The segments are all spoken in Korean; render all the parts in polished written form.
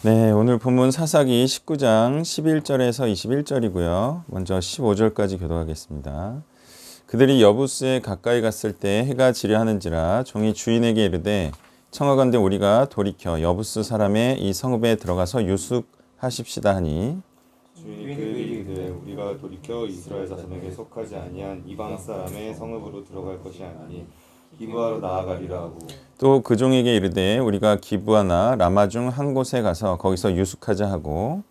네, 오늘 본문 사사기 19장 11절에서 21절이고요. 먼저 15절까지 교독하겠습니다. 그들이 여부스에 가까이 갔을 때 해가 지려 하는지라 종이 주인에게 이르되 청하건대 우리가 돌이켜 여부스 사람의 이 성읍에 들어가서 유숙하십시다 하니 주인이 그에게 이르되 우리가 돌이켜 이스라엘 자손에게 속하지 아니한 이방 사람의 성읍으로 들어갈 것이 아니니 기브아로 나아가리라 하고 또 그 종에게 이르되 우리가 기브아나 라마 중 한 곳에 가서 거기서 유숙하자 하고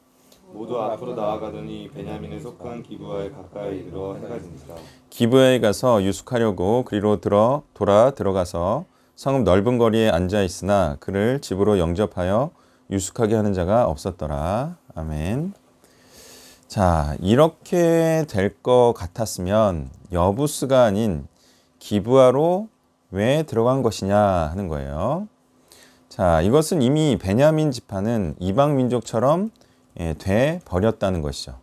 모두 앞으로 나아가더니 베냐민에 속한 기브아에 가까이 이르러 해가 진지라. 기브아에 가서 유숙하려고 그리로 돌아 들어가서 성읍 넓은 거리에 앉아 있으나 그를 집으로 영접하여 유숙하게 하는 자가 없었더라. 아멘. 자, 이렇게 될 것 같았으면 여부스가 아닌 기브아로 왜 들어간 것이냐 하는 거예요. 자, 이것은 이미 베냐민 지파는 이방 민족처럼 돼 버렸다는 것이죠.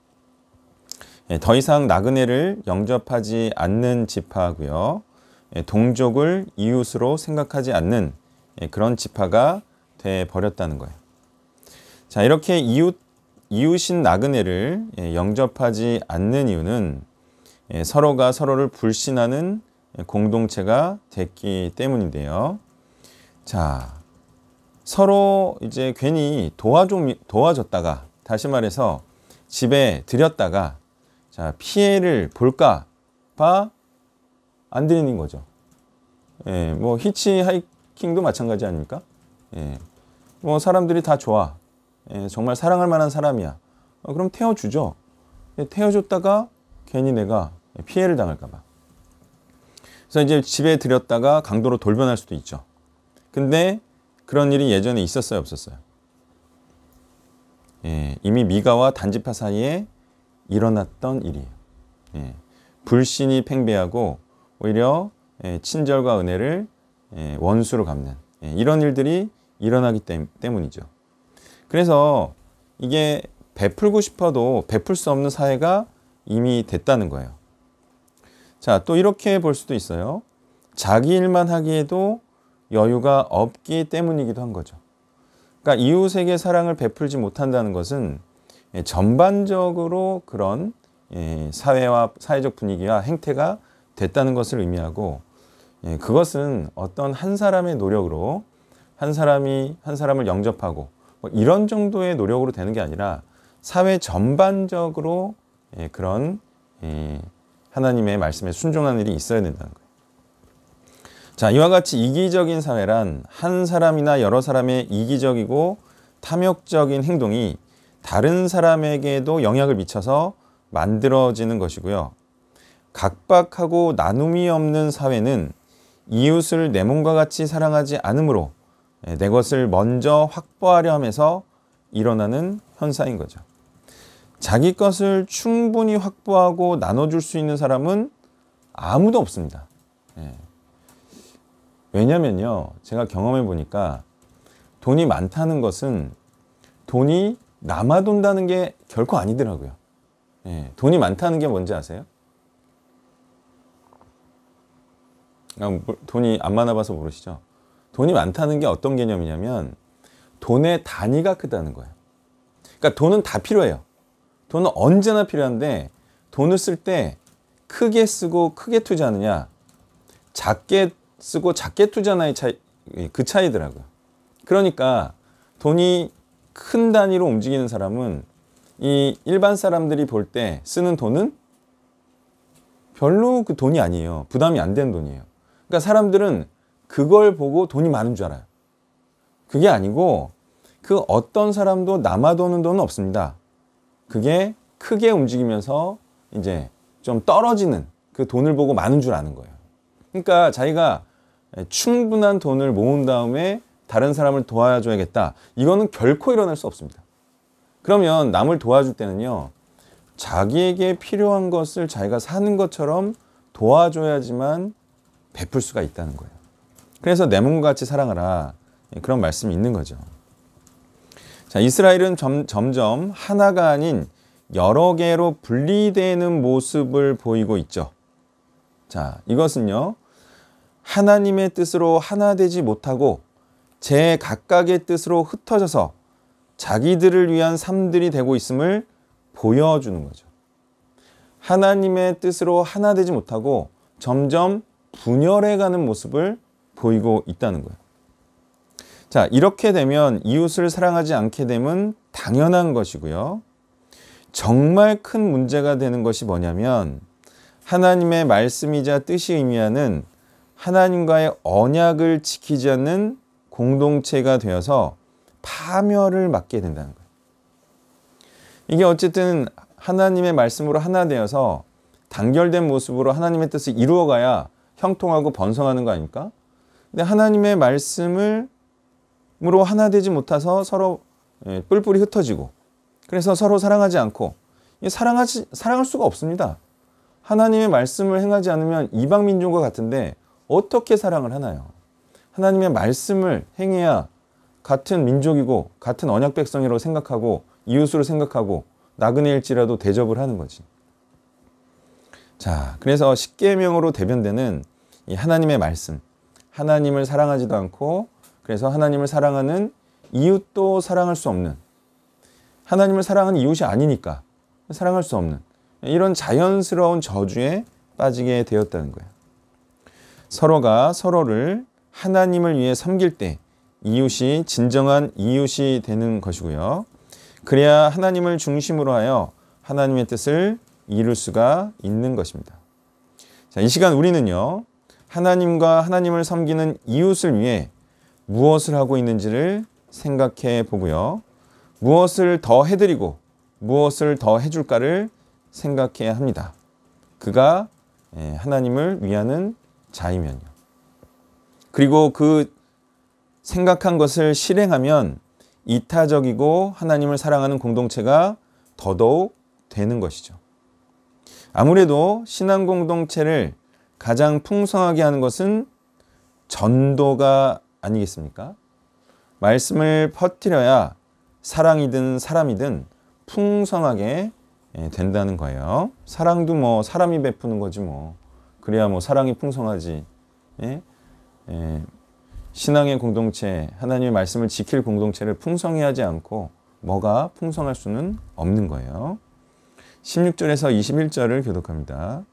더 이상 나그네를 영접하지 않는 지파고요. 동족을 이웃으로 생각하지 않는 그런 지파가 돼 버렸다는 거예요. 자, 이렇게 이웃인 나그네를 영접하지 않는 이유는 서로가 서로를 불신하는 공동체가 됐기 때문인데요. 자, 서로 이제 괜히 도와줬다가, 다시 말해서 집에 들였다가, 자, 피해를 볼까 봐 안 드리는 거죠. 뭐 히치하이킹도 마찬가지 아닙니까? 뭐 사람들이 다 좋아. 정말 사랑할 만한 사람이야. 그럼 태워주죠. 태워줬다가 괜히 내가 피해를 당할까 봐. 그래서 이제 집에 들였다가 강도로 돌변할 수도 있죠. 근데 그런 일이 예전에 있었어요, 없었어요? 이미 미가와 단지파 사이에 일어났던 일이에요. 불신이 팽배하고 오히려 친절과 은혜를 원수로 갚는 이런 일들이 일어나기 때문이죠. 그래서 이게 베풀고 싶어도 베풀 수 없는 사회가 이미 됐다는 거예요. 자, 또 이렇게 볼 수도 있어요. 자기 일만 하기에도 여유가 없기 때문이기도 한 거죠. 그러니까 이웃에게 사랑을 베풀지 못한다는 것은 전반적으로 그런 사회와 사회적 분위기와 행태가 됐다는 것을 의미하고, 그것은 어떤 한 사람의 노력으로 한 사람을 영접하고 뭐 이런 정도의 노력으로 되는 게 아니라 사회 전반적으로 그런 하나님의 말씀에 순종하는 일이 있어야 된다는 거예요. 자, 이와 같이 이기적인 사회란 한 사람이나 여러 사람의 이기적이고 탐욕적인 행동이 다른 사람에게도 영향을 미쳐서 만들어지는 것이고요. 각박하고 나눔이 없는 사회는 이웃을 내 몸과 같이 사랑하지 않으므로 내 것을 먼저 확보하려 하면서 일어나는 현상인 거죠. 자기 것을 충분히 확보하고 나눠줄 수 있는 사람은 아무도 없습니다. 왜냐면요, 제가 경험해 보니까 돈이 많다는 것은 돈이 남아돈다는 게 결코 아니더라고요. 돈이 많다는 게 뭔지 아세요? 돈이 안 많아봐서 모르시죠? 돈이 많다는 게 어떤 개념이냐면 돈의 단위가 크다는 거예요. 그러니까 돈은 다 필요해요. 돈은 언제나 필요한데 돈을 쓸 때 크게 쓰고 크게 투자하느냐, 작게 쓰고 작게 투자하느냐의 차이, 그 차이더라고요. 그러니까 돈이 큰 단위로 움직이는 사람은 이 일반 사람들이 볼 때 쓰는 돈은 별로 그 돈이 아니에요. 부담이 안 되는 돈이에요. 그러니까 사람들은 그걸 보고 돈이 많은 줄 알아요. 그게 아니고 그 어떤 사람도 남아도는 돈은 없습니다. 그게 크게 움직이면서 이제 좀 떨어지는 그 돈을 보고 많은 줄 아는 거예요. 그러니까 자기가 충분한 돈을 모은 다음에 다른 사람을 도와줘야겠다. 이거는 결코 일어날 수 없습니다. 그러면 남을 도와줄 때는요, 자기에게 필요한 것을 자기가 사는 것처럼 도와줘야지만 베풀 수가 있다는 거예요. 그래서 내 몸과 같이 사랑하라. 그런 말씀이 있는 거죠. 자, 이스라엘은 점점 하나가 아닌 여러 개로 분리되는 모습을 보이고 있죠. 자, 이것은요, 하나님의 뜻으로 하나 되지 못하고 제 각각의 뜻으로 흩어져서 자기들을 위한 삶들이 되고 있음을 보여주는 거죠. 하나님의 뜻으로 하나 되지 못하고 점점 분열해가는 모습을 보이고 있다는 거예요. 자, 이렇게 되면 이웃을 사랑하지 않게 되면 당연한 것이고요. 정말 큰 문제가 되는 것이 뭐냐면 하나님의 말씀이자 뜻이 의미하는 하나님과의 언약을 지키지 않는 공동체가 되어서 파멸을 맞게 된다는 거예요. 이게 어쨌든 하나님의 말씀으로 하나 되어서 단결된 모습으로 하나님의 뜻을 이루어가야 형통하고 번성하는 거 아닙니까? 근데 하나님의 말씀으로 하나 되지 못해서 서로 뿔뿔이 흩어지고 그래서 서로 사랑하지 않고 사랑할 수가 없습니다. 하나님의 말씀을 행하지 않으면 이방 민족과 같은데 어떻게 사랑을 하나요? 하나님의 말씀을 행해야 같은 민족이고 같은 언약 백성이라고 생각하고 이웃으로 생각하고 나그네일지라도 대접을 하는 거지. 자, 그래서 십계명으로 대변되는 이 하나님의 말씀, 하나님을 사랑하지도 않고 그래서 하나님을 사랑하는 이웃도 사랑할 수 없는, 하나님을 사랑하는 이웃이 아니니까 사랑할 수 없는 이런 자연스러운 저주에 빠지게 되었다는 거예요. 서로가 서로를 하나님을 위해 섬길 때 이웃이 진정한 이웃이 되는 것이고요. 그래야 하나님을 중심으로 하여 하나님의 뜻을 이룰 수가 있는 것입니다. 자, 이 시간 우리는요, 하나님과 하나님을 섬기는 이웃을 위해 무엇을 하고 있는지를 생각해 보고요. 무엇을 더 해드리고 무엇을 더 해줄까를 생각해야 합니다. 그가 하나님을 위하는 자이면요. 그리고 그 생각한 것을 실행하면 이타적이고 하나님을 사랑하는 공동체가 더더욱 되는 것이죠. 아무래도 신앙 공동체를 가장 풍성하게 하는 것은 전도가 아니겠습니까? 말씀을 퍼뜨려야 사랑이든 사람이든 풍성하게 된다는 거예요. 사랑도 뭐 사람이 베푸는 거지 뭐. 그래야 뭐 사랑이 풍성하지. 신앙의 공동체, 하나님의 말씀을 지킬 공동체를 풍성히 하지 않고 뭐가 풍성할 수는 없는 거예요. 16절에서 21절을 교독합니다.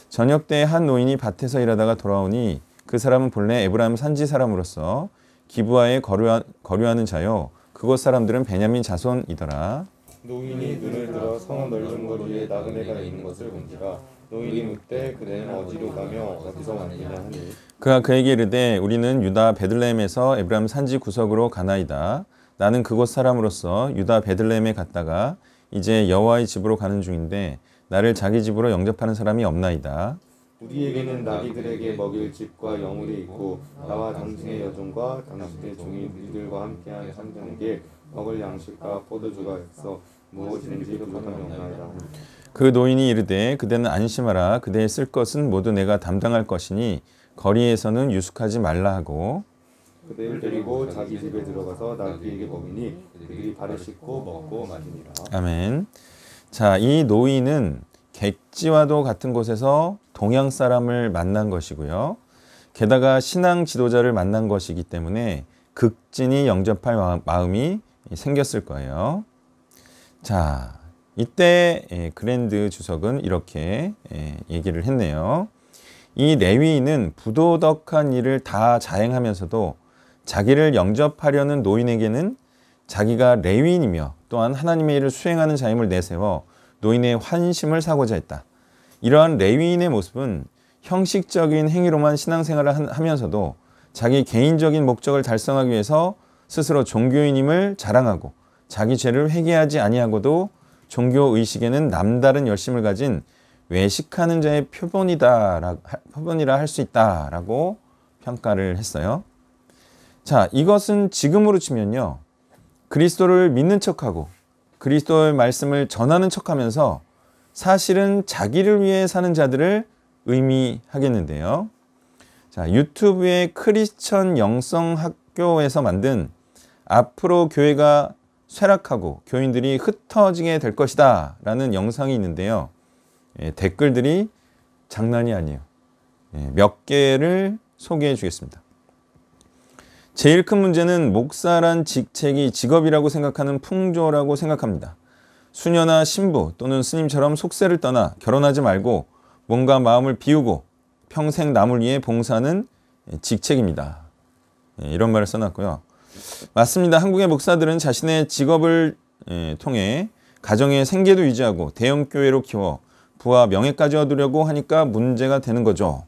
저녁 때 한 노인이 밭에서 일하다가 돌아오니 그 사람은 본래 에브라임 산지 사람으로서 기브아에 거류하는 자요. 그곳 사람들은 베냐민 자손이더라. 노인이 눈을 들어 성 넓은 거리에 나그네가 있는 것을 본지라. 노인이 묻되 그대는 어디로 가며 어디서 왔느냐 하니 그가 그에게 이르되 우리는 유다 베들레헴에서 에브라임 산지 구석으로 가나이다. 나는 그곳 사람으로서 유다 베들레헴에 갔다가 이제 여호와의 집으로 가는 중인데 나를 자기 집으로 영접하는 사람이 없나이다. 우리에게는 나귀들에게 먹일 집과 영울이 있고 나와 당신의 여종과 당신의 종이 우리들과 함께한 참되는 게 먹을 양식과 포도주가 있어 무엇이든지 부족함이 없나이다. 그 노인이 이르되 그대는 안심하라. 그대의 쓸 것은 모두 내가 담당할 것이니 거리에서는 유숙하지 말라 하고 그대를 데리고 자기 집에 들어가서 나귀에게 먹이니 그들이 발을 씻고 먹고 마시니라. 아멘. 자, 이 노인은 객지와도 같은 곳에서 동양 사람을 만난 것이고요. 게다가 신앙 지도자를 만난 것이기 때문에 극진히 영접할 마음이 생겼을 거예요. 자, 이때 그랜드 주석은 이렇게 얘기를 했네요. 이 레위인은 부도덕한 일을 다 자행하면서도 자기를 영접하려는 노인에게는 자기가 레위인이며 또한 하나님의 일을 수행하는 자임을 내세워 노인의 환심을 사고자 했다. 이러한 레위인의 모습은 형식적인 행위로만 신앙생활을 하면서도 자기 개인적인 목적을 달성하기 위해서 스스로 종교인임을 자랑하고 자기 죄를 회개하지 아니하고도 종교의식에는 남다른 열심을 가진 외식하는 자의 표본이라 할 수 있다라고 평가를 했어요. 자, 이것은 지금으로 치면요. 그리스도를 믿는 척하고 그리스도의 말씀을 전하는 척하면서 사실은 자기를 위해 사는 자들을 의미하겠는데요. 자, 유튜브의 크리스천 영성학교에서 만든 앞으로 교회가 쇠락하고 교인들이 흩어지게 될 것이다 라는 영상이 있는데요. 댓글들이 장난이 아니에요. 몇 개를 소개해 주겠습니다. 제일 큰 문제는 목사란 직책이 직업이라고 생각하는 풍조라고 생각합니다. 수녀나 신부 또는 스님처럼 속세를 떠나 결혼하지 말고 몸과 마음을 비우고 평생 남을 위해 봉사하는 직책입니다. 이런 말을 써놨고요. 맞습니다. 한국의 목사들은 자신의 직업을 통해 가정의 생계도 유지하고 대형교회로 키워 부와 명예까지 얻으려고 하니까 문제가 되는 거죠.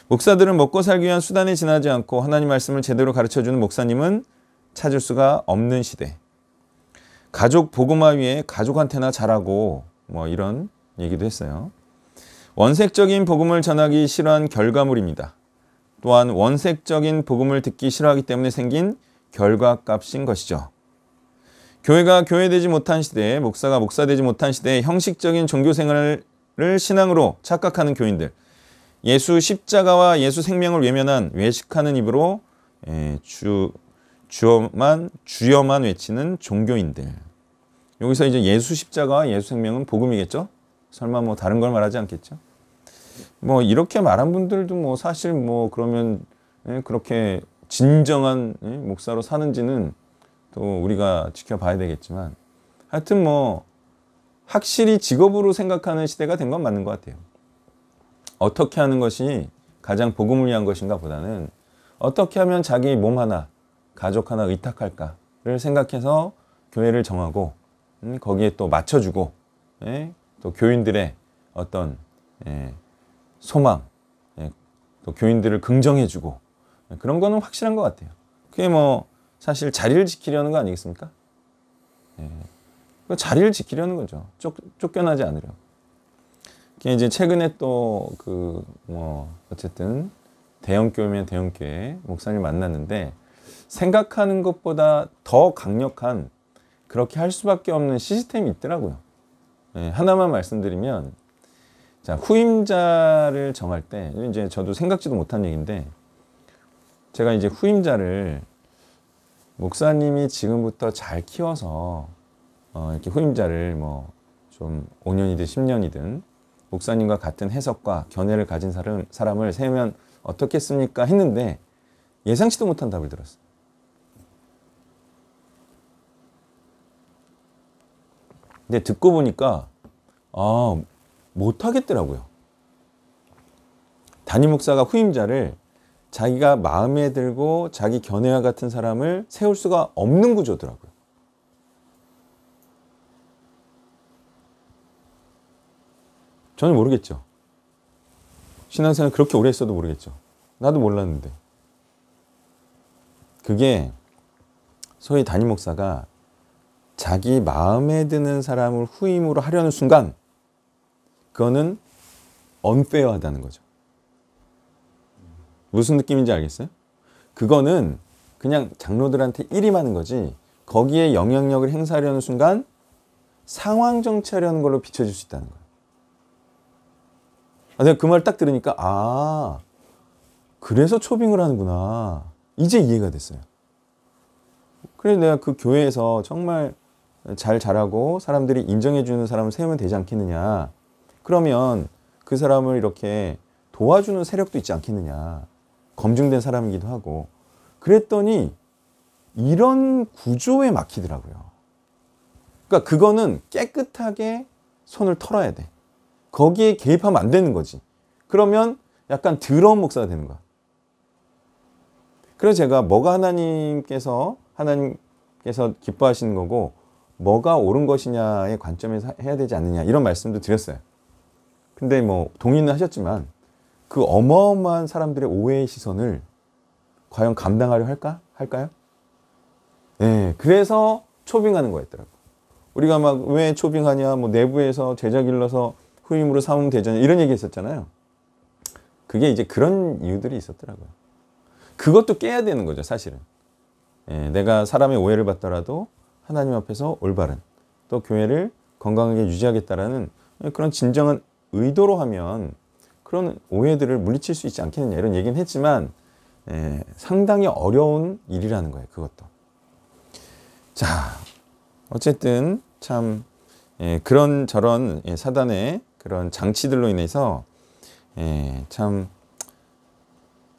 목사들은 먹고 살기 위한 수단에 지나지 않고 하나님 말씀을 제대로 가르쳐주는 목사님은 찾을 수가 없는 시대. 가족 복음화 위에 가족한테나 잘하고 뭐 이런 얘기도 했어요. 원색적인 복음을 전하기 싫어한 결과물입니다. 또한 원색적인 복음을 듣기 싫어하기 때문에 생긴 결과값인 것이죠. 교회가 교회되지 못한 시대에 목사가 목사되지 못한 시대에 형식적인 종교생활을 신앙으로 착각하는 교인들, 예수 십자가와 예수 생명을 외면한 외식하는 입으로 주여만 외치는 종교인들. 여기서 이제 예수 십자가와 예수 생명은 복음이겠죠? 설마 뭐 다른 걸 말하지 않겠죠? 뭐 이렇게 말한 분들도 뭐 사실 뭐 그러면 그렇게 진정한 목사로 사는지는 또 우리가 지켜봐야 되겠지만, 하여튼 뭐 확실히 직업으로 생각하는 시대가 된 건 맞는 것 같아요. 어떻게 하는 것이 가장 복음을 위한 것인가 보다는 어떻게 하면 자기 몸 하나, 가족 하나 의탁할까를 생각해서 교회를 정하고 거기에 또 맞춰주고 또 교인들의 어떤 소망, 또 교인들을 긍정해주고 그런 거는 확실한 것 같아요. 그게 뭐 사실 자리를 지키려는 거 아니겠습니까? 그 자리를 지키려는 거죠. 쫓겨나지 않으려고. 이제 최근에 또 어쨌든 대형교회면 대형교회 목사님 만났는데 생각하는 것보다 더 강력한 그렇게 할 수밖에 없는 시스템이 있더라고요. 하나만 말씀드리면, 자, 후임자를 정할 때, 이제 저도 생각지도 못한 얘기인데, 제가 이제 후임자를 목사님이 지금부터 잘 키워서 이렇게 후임자를 뭐 좀 5년이든 10년이든 목사님과 같은 해석과 견해를 가진 사람을 세우면 어떻겠습니까? 했는데 예상치도 못한 답을 들었어요. 근데 듣고 보니까 못하겠더라고요. 담임 목사가 후임자를 자기가 마음에 들고 자기 견해와 같은 사람을 세울 수가 없는 구조더라고요. 저는 모르겠죠. 신앙생활 그렇게 오래 했어도 모르겠죠. 나도 몰랐는데. 그게 소위 담임 목사가 자기 마음에 드는 사람을 후임으로 하려는 순간 그거는 언페어하다는 거죠. 무슨 느낌인지 알겠어요? 그거는 그냥 장로들한테 일임하는 거지 거기에 영향력을 행사하려는 순간 상황 정치하려는 걸로 비춰질 수 있다는 거예요. 내가 그 말 딱 들으니까 그래서 초빙을 하는구나. 이제 이해가 됐어요. 그래서 내가 그 교회에서 정말 잘 자라고 사람들이 인정해 주는 사람을 세우면 되지 않겠느냐. 그러면 그 사람을 이렇게 도와주는 세력도 있지 않겠느냐. 검증된 사람이기도 하고. 그랬더니 이런 구조에 막히더라고요. 그러니까 그거는 깨끗하게 손을 털어야 돼. 거기에 개입하면 안 되는 거지. 그러면 약간 더러운 목사가 되는 거야. 그래서 제가 뭐가 하나님께서 기뻐하시는 거고 뭐가 옳은 것이냐의 관점에서 해야 되지 않느냐 이런 말씀도 드렸어요. 근데 뭐 동의는 하셨지만 그 어마어마한 사람들의 오해의 시선을 과연 감당하려 할까요? 네, 그래서 초빙하는 거였더라고. 우리가 막 왜 초빙하냐, 뭐 내부에서 제자 길러서 후임으로 삼으면 되잖아요. 이런 얘기 했었잖아요. 그게 이제 그런 이유들이 있었더라고요. 그것도 깨야 되는 거죠, 사실은. 내가 사람의 오해를 받더라도 하나님 앞에서 올바른 또 교회를 건강하게 유지하겠다라는 그런 진정한 의도로 하면 그런 오해들을 물리칠 수 있지 않겠느냐 이런 얘기는 했지만 상당히 어려운 일이라는 거예요. 그것도. 자, 어쨌든 참 그런 저런 사단의 그런 장치들로 인해서 참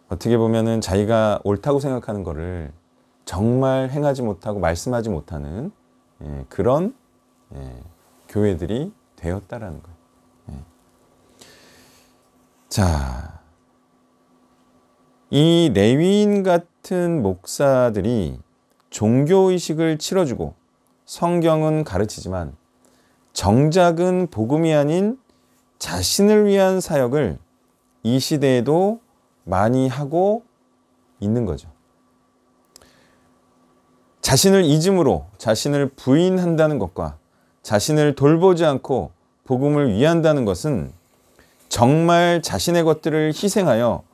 어떻게 보면은 자기가 옳다고 생각하는 거를 정말 행하지 못하고 말씀하지 못하는 그런 교회들이 되었다라는 거예요. 자, 이 레위인 같은 목사들이 종교의식을 치러주고 성경은 가르치지만 정작은 복음이 아닌 자신을 위한 사역을 이 시대에도 많이 하고 있는 거죠. 자신을 잊음으로 자신을 부인한다는 것과 자신을 돌보지 않고 복음을 위한다는 것은 정말 자신의 것들을 희생하여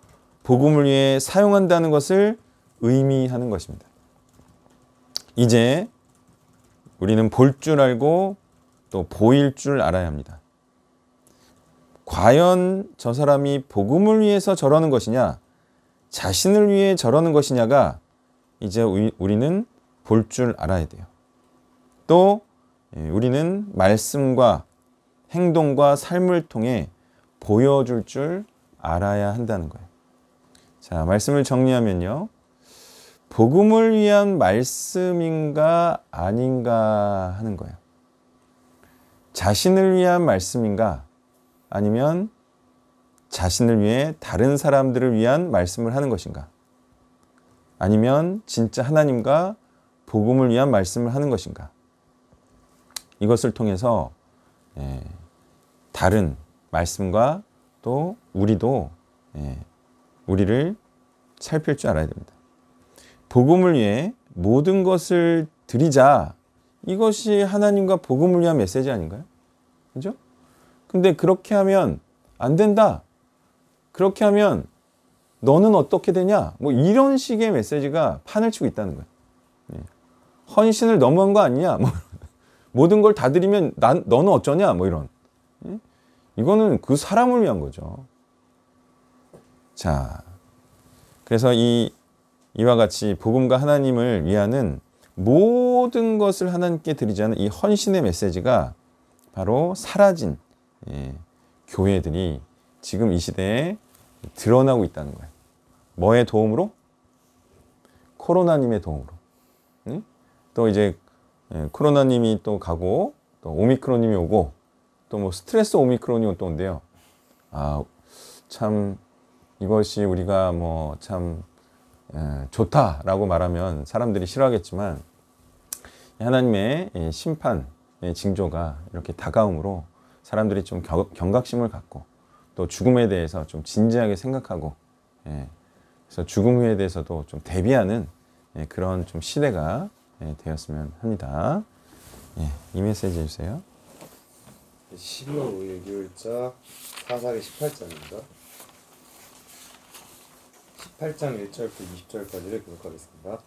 복음을 위해 사용한다는 것을 의미하는 것입니다. 이제 우리는 볼 줄 알고 또 보일 줄 알아야 합니다. 과연 저 사람이 복음을 위해서 저러는 것이냐, 자신을 위해 저러는 것이냐가 이제 우리는 볼 줄 알아야 돼요. 또 우리는 말씀과 행동과 삶을 통해 보여줄 줄 알아야 한다는 거예요. 자, 말씀을 정리하면요. 복음을 위한 말씀인가 아닌가 하는 거예요. 자신을 위한 말씀인가 아니면 자신을 위해 다른 사람들을 위한 말씀을 하는 것인가? 아니면 진짜 하나님과 복음을 위한 말씀을 하는 것인가? 이것을 통해서 다른 말씀과 또 우리도 우리를 살필 줄 알아야 됩니다. 복음을 위해 모든 것을 드리자. 이것이 하나님과 복음을 위한 메시지 아닌가요? 그죠? 근데 그렇게 하면 안 된다. 그렇게 하면 너는 어떻게 되냐? 뭐 이런 식의 메시지가 판을 치고 있다는 거예요. 헌신을 너무한 거 아니냐? 뭐 모든 걸 다 드리면 너는 어쩌냐? 뭐 이런. 이거는 그 사람을 위한 거죠. 자, 그래서 이와 같이 복음과 하나님을 위하는 모든 것을 하나님께 드리자는 이 헌신의 메시지가 바로 사라진 교회들이 지금 이 시대에 드러나고 있다는 거예요. 뭐의 도움으로? 코로나님의 도움으로. 또 이제 코로나님이 또 가고 또 오미크론님이 오고 또 뭐 스트레스 오미크론이 또 온대요. 아, 참 이것이 우리가 뭐 참 좋다라고 말하면 사람들이 싫어하겠지만 하나님의 심판의 징조가 이렇게 다가옴으로 사람들이 좀 경각심을 갖고 또 죽음에 대해서 좀 진지하게 생각하고 그래서 죽음 후에 대해서도 좀 대비하는 그런 좀 시대가 되었으면 합니다. 이 메시지 해주세요. 12월 5일 교일자 사사기 18장입니다. 18장 1절부터 20절까지를 교독하겠습니다.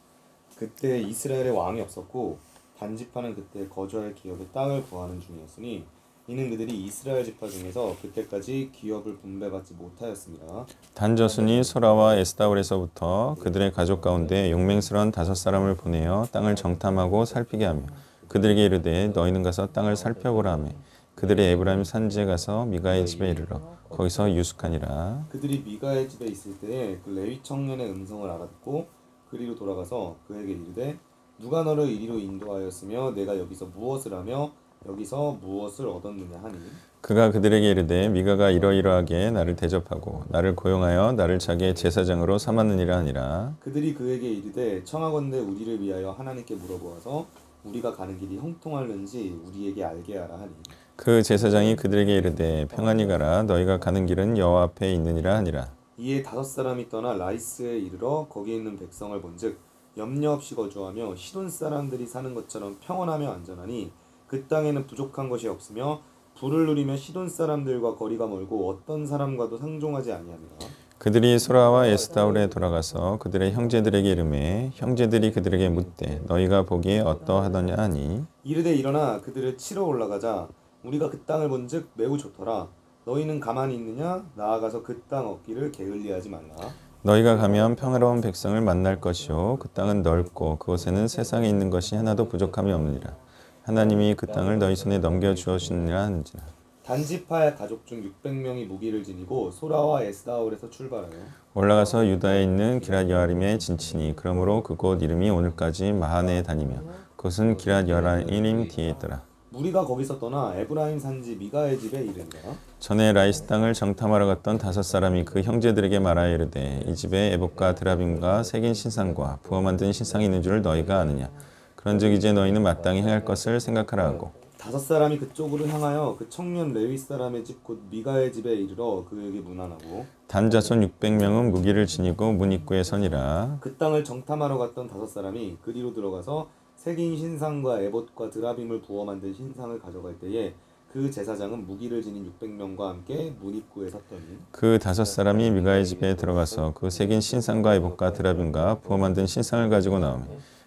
그때 이스라엘에 왕이 없었고 단지파는 그때 거주할 기업의 땅을 구하는 중이었으니 이는 그들이 이스라엘 지파 중에서 그때까지 기업을 분배받지 못하였습니다. 단저순이 소라와 에스다올에서부터 그들의 가족 가운데 용맹스러운 5사람을 보내어 땅을 정탐하고 살피게 하며 그들에게 이르되 너희는 가서 땅을 살펴보라 하며 그들이 에브라임 산지에 가서 미가의 집에 이르러 거기서 유숙하니라. 그들이 미가의 집에 있을 때에 그 레위 청년의 음성을 알아듣고 그리로 돌아가서 그에게 이르되 누가 너를 이리로 인도하였으며 내가 여기서 무엇을 하며 여기서 무엇을 얻었느냐 하니 그가 그들에게 이르되 미가가 이러이러하게 나를 대접하고 나를 고용하여 나를 자기의 제사장으로 삼았느니라 하니라. 그들이 그에게 이르되 청하건대 우리를 위하여 하나님께 물어보아서 우리가 가는 길이 형통할는지 우리에게 알게 하라 하니 그 제사장이 그들에게 이르되 평안히 가라 너희가 가는 길은 여호와 앞에 있느니라 하니라. 이에 5사람이 떠나 라이스에 이르러 거기 있는 백성을 본즉 염려 없이 거주하며 시돈 사람들이 사는 것처럼 평온하며 안전하니 그 땅에는 부족한 것이 없으며 부를 누리며 시돈 사람들과 거리가 멀고 어떤 사람과도 상종하지 아니하니라. 그들이 소라와 에스다올에 돌아가서 그들의 형제들에게 이르매 형제들이 그들에게 묻되 너희가 보기에 어떠하더냐 하니 이르되 일어나 그들을 치러 올라가자 우리가 그 땅을 본즉 매우 좋더라. 너희는 가만히 있느냐? 나아가서 그 땅 얻기를 게을리하지 말라. 너희가 가면 평화로운 백성을 만날 것이요 그 땅은 넓고 그곳에는 세상에 있는 것이 하나도 부족함이 없느니라. 하나님이 그 땅을 너희 손에 넘겨 주었느니라 하는지라. 단지파의 가족 중 600명이 무기를 지니고 소라와 에스다올에서 출발하여 올라가서 유다에 있는 기랏 여아림에 진치니 그러므로 그곳 이름이 오늘까지 마하네에 다니며 그것은 기랏 여아림 뒤에 있더라. 무리가 거기서 떠나 에브라임 산지 미가의 집에 이르니라. 전에 라이스 땅을 정탐하러 갔던 5 사람이 그 형제들에게 말하여 이르되 이 집에 에봇과 드라빔과 새긴 신상과 부어 만든 신상이 있는 줄 너희가 아느냐. 그런즉 이제 너희는 마땅히 행할 것을 생각하라 하고 5사람이 그쪽으로 향하여 그 청년 레위 사람의 집 곧 미가의 집에 이르러 그에게 문안하고 단 자손 600명은 무기를 지니고 문 입구에 서니라. 그 땅을 정탐하러 갔던 5사람이 그리로 들어가서 새긴 신상과 에봇과 드라빔을 부어 만든 신상을 가져갈 때에 그 제사장은 무기를 지닌 600명과 함께 문 입구에 섰더니 그 5 사람이 미가의 집에 들어가서 그 새긴 신상과 에봇과 드라빔과 부어 만든 신상을 가지고 나오매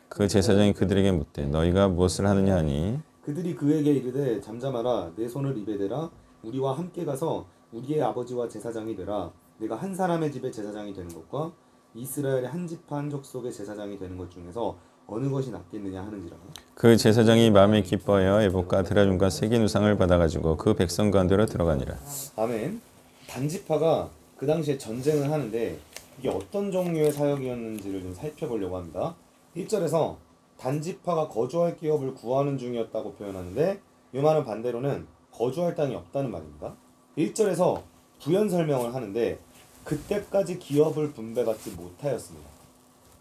그 제사장이 그들에게 묻되 너희가 무엇을 하느냐 하니 그들이 그에게 이르되 잠잠하라 내 손을 입에 대라 우리와 함께 가서 우리의 아버지와 제사장이 되라 내가 한 사람의 집에 제사장이 되는 것과 이스라엘의 한 지파 한 족속의 제사장이 되는 것 중에서 어느 것이 낫겠느냐 하는지라. 그 제사장이 마음에 기뻐하여 에봇과 드라빔과 새긴 우상을 받아가지고 그 백성 가운데로 들어가니라. 아멘. 단지파가 그 당시에 전쟁을 하는데 이게 어떤 종류의 사역이었는지를 좀 살펴보려고 합니다. 1절에서 단지파가 거주할 기업을 구하는 중이었다고 표현하는데 이 말은 반대로는 거주할 땅이 없다는 말입니다. 1절에서 부연 설명을 하는데 그때까지 기업을 분배받지 못하였습니다.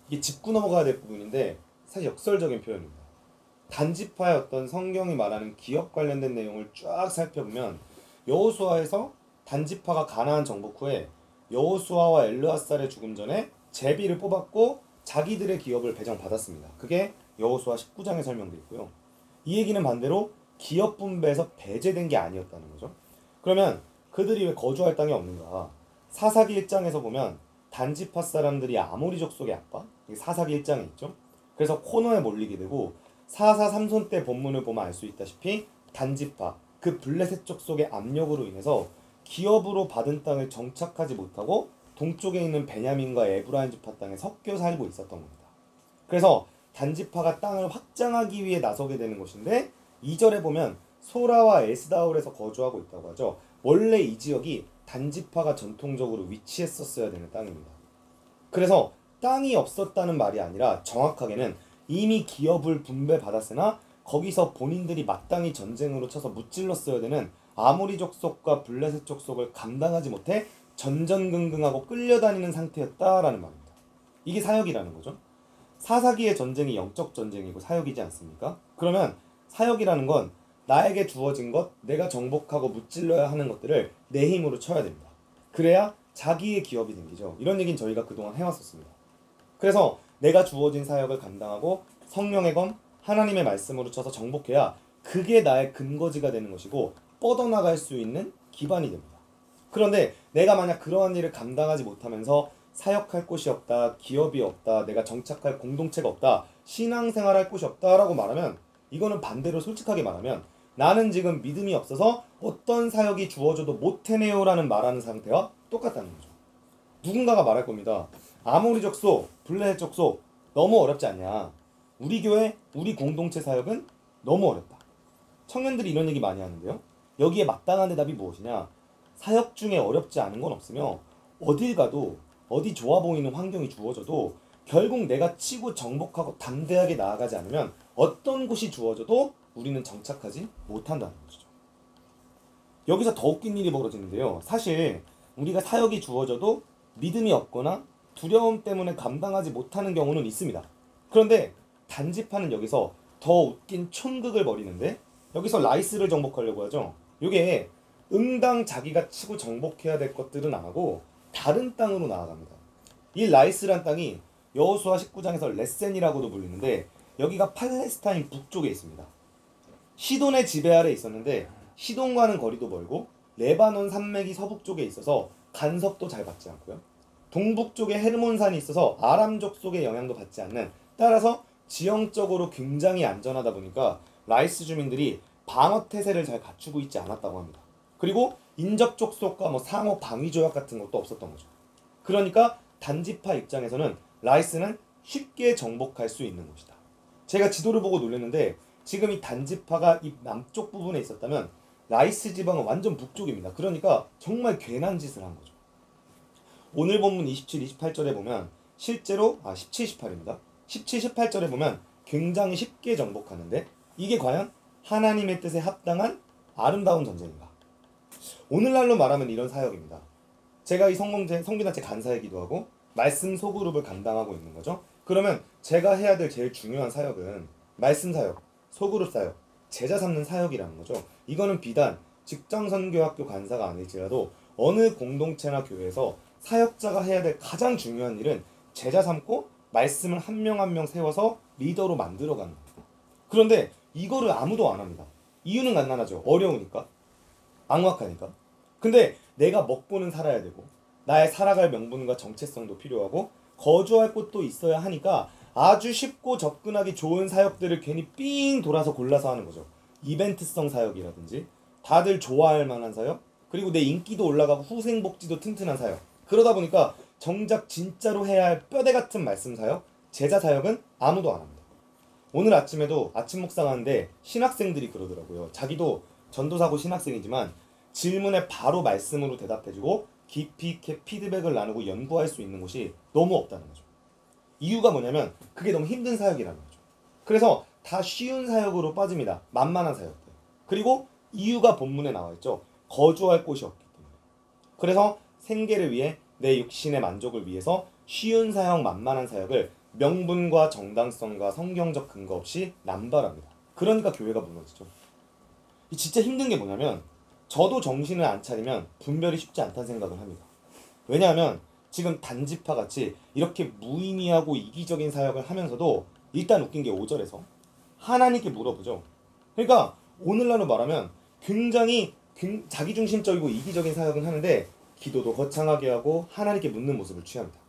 이게 짚고 넘어가야 될 부분인데 사실 역설적인 표현입니다. 단지파의 어떤 성경이 말하는 기업 관련된 내용을 쫙 살펴보면 여호수아에서 단지파가 가나안 정복 후에 여호수아와 엘르아살의 죽음 전에 제비를 뽑았고 자기들의 기업을 배정받았습니다. 그게 여호수아 19장에 설명되어 있고요. 이 얘기는 반대로 기업 분배에서 배제된 게 아니었다는 거죠. 그러면 그들이 왜 거주할 땅이 없는가? 사사기 1장에서 보면 단지파 사람들이 아모리 족속의 아빠, 사사기 1장에 있죠. 그래서 코너에 몰리게 되고 사사 3손 때 본문을 보면 알 수 있다시피 단지파, 그 블레셋 족속의 압력으로 인해서 기업으로 받은 땅을 정착하지 못하고 동쪽에 있는 베냐민과 에브라임 지파 땅에 섞여 살고 있었던 겁니다. 그래서 단지파가 땅을 확장하기 위해 나서게 되는 것인데 2절에 보면 소라와 에스다올에서 거주하고 있다고 하죠. 원래 이 지역이 단지파가 전통적으로 위치했었어야 되는 땅입니다. 그래서 땅이 없었다는 말이 아니라 정확하게는 이미 기업을 분배받았으나 거기서 본인들이 마땅히 전쟁으로 쳐서 무찔렀어야 되는 아모리 족속과 블레셋 족속을 감당하지 못해 전전긍긍하고 끌려다니는 상태였다라는 말입니다. 이게 사역이라는 거죠. 사사기의 전쟁이 영적 전쟁이고 사역이지 않습니까? 그러면 사역이라는 건 나에게 주어진 것, 내가 정복하고 무찔러야 하는 것들을 내 힘으로 쳐야 됩니다. 그래야 자기의 기업이 생기죠. 이런 얘기는 저희가 그동안 해왔었습니다. 그래서 내가 주어진 사역을 감당하고 성령의 검, 하나님의 말씀으로 쳐서 정복해야 그게 나의 근거지가 되는 것이고 뻗어나갈 수 있는 기반이 됩니다. 그런데 내가 만약 그러한 일을 감당하지 못하면서 사역할 곳이 없다, 기업이 없다, 내가 정착할 공동체가 없다, 신앙생활할 곳이 없다라고 말하면 이거는 반대로 솔직하게 말하면 나는 지금 믿음이 없어서 어떤 사역이 주어져도 못해내요 라는 말하는 상태와 똑같다는 거죠. 누군가가 말할 겁니다. 아모리 족속, 블레셋 족속 너무 어렵지 않냐. 우리 교회, 우리 공동체 사역은 너무 어렵다. 청년들이 이런 얘기 많이 하는데요. 여기에 마땅한 대답이 무엇이냐. 사역 중에 어렵지 않은 건 없으며 어딜 가도 어디 좋아 보이는 환경이 주어져도 결국 내가 치고 정복하고 담대하게 나아가지 않으면 어떤 곳이 주어져도 우리는 정착하지 못한다는 것이죠. 여기서 더 웃긴 일이 벌어지는데요. 사실 우리가 사역이 주어져도 믿음이 없거나 두려움 때문에 감당하지 못하는 경우는 있습니다. 그런데 단지파는 여기서 더 웃긴 촌극을 벌이는데 여기서 라이스를 정복하려고 하죠. 이게 응당 자기가 치고 정복해야 될 것들은 안 하고 다른 땅으로 나아갑니다. 이 라이스란 땅이 여호수아 19장에서 레센이라고도 불리는데 여기가 팔레스타인 북쪽에 있습니다. 시돈의 지배 아래 있었는데 시돈과는 거리도 멀고 레바논 산맥이 서북쪽에 있어서 간섭도 잘 받지 않고요. 동북쪽에 헤르몬산이 있어서 아람 족속의 영향도 받지 않는, 따라서 지형적으로 굉장히 안전하다 보니까 라이스 주민들이 방어 태세를 잘 갖추고 있지 않았다고 합니다. 그리고 인접 족속과 상호 방위 조약 같은 것도 없었던 거죠. 그러니까 단지파 입장에서는 라이스는 쉽게 정복할 수 있는 곳이다. 제가 지도를 보고 놀랐는데 지금 이 단지파가 이 남쪽 부분에 있었다면 라이스 지방은 완전 북쪽입니다. 그러니까 정말 괜한 짓을 한 거죠. 오늘 본문 27, 28절에 보면 실제로 17, 18입니다. 17, 18절에 보면 굉장히 쉽게 정복하는데 이게 과연 하나님의 뜻에 합당한 아름다운 전쟁인가? 오늘날로 말하면 이런 사역입니다. 제가 이 성균단체 간사이기도 하고 말씀 소그룹을 감당하고 있는 거죠. 그러면 제가 해야 될 제일 중요한 사역은 말씀 사역, 소그룹 사역, 제자 삼는 사역이라는 거죠. 이거는 비단 직장선교학교 간사가 아닐지라도 어느 공동체나 교회에서 사역자가 해야 될 가장 중요한 일은 제자 삼고 말씀을 한 명 한 명 세워서 리더로 만들어가는 거예요. 그런데 이거를 아무도 안 합니다. 이유는 간단하죠. 어려우니까. 악mak하니까. 근데 내가 먹고는 살아야 되고 나의 살아갈 명분과 정체성도 필요하고 거주할 곳도 있어야 하니까 아주 쉽고 접근하기 좋은 사역들을 괜히 삥 돌아서 골라서 하는 거죠. 이벤트성 사역이라든지 다들 좋아할 만한 사역, 그리고 내 인기도 올라가고 후생복지도 튼튼한 사역. 그러다 보니까 정작 진짜로 해야 할 뼈대 같은 말씀 사역, 제자 사역은 아무도 안 합니다. 오늘 아침에도 아침 묵상하는데 신학생들이 그러더라고요. 자기도 전도사고 신학생이지만 질문에 바로 말씀으로 대답해주고 깊이 있게 피드백을 나누고 연구할 수 있는 곳이 너무 없다는 거죠. 이유가 뭐냐면 그게 너무 힘든 사역이라는 거죠. 그래서 다 쉬운 사역으로 빠집니다. 만만한 사역들. 그리고 이유가 본문에 나와 있죠. 거주할 곳이 없기 때문에. 그래서 생계를 위해 내 육신의 만족을 위해서 쉬운 사역, 만만한 사역을 명분과 정당성과 성경적 근거 없이 남발합니다. 그러니까 교회가 무너지죠. 진짜 힘든 게 뭐냐면 저도 정신을 안 차리면 분별이 쉽지 않다는 생각을 합니다. 왜냐하면 지금 단지파 같이 이렇게 무의미하고 이기적인 사역을 하면서도 일단 웃긴 게 5절에서 하나님께 물어보죠. 그러니까 오늘날로 말하면 굉장히 자기중심적이고 이기적인 사역을 하는데 기도도 거창하게 하고 하나님께 묻는 모습을 취합니다.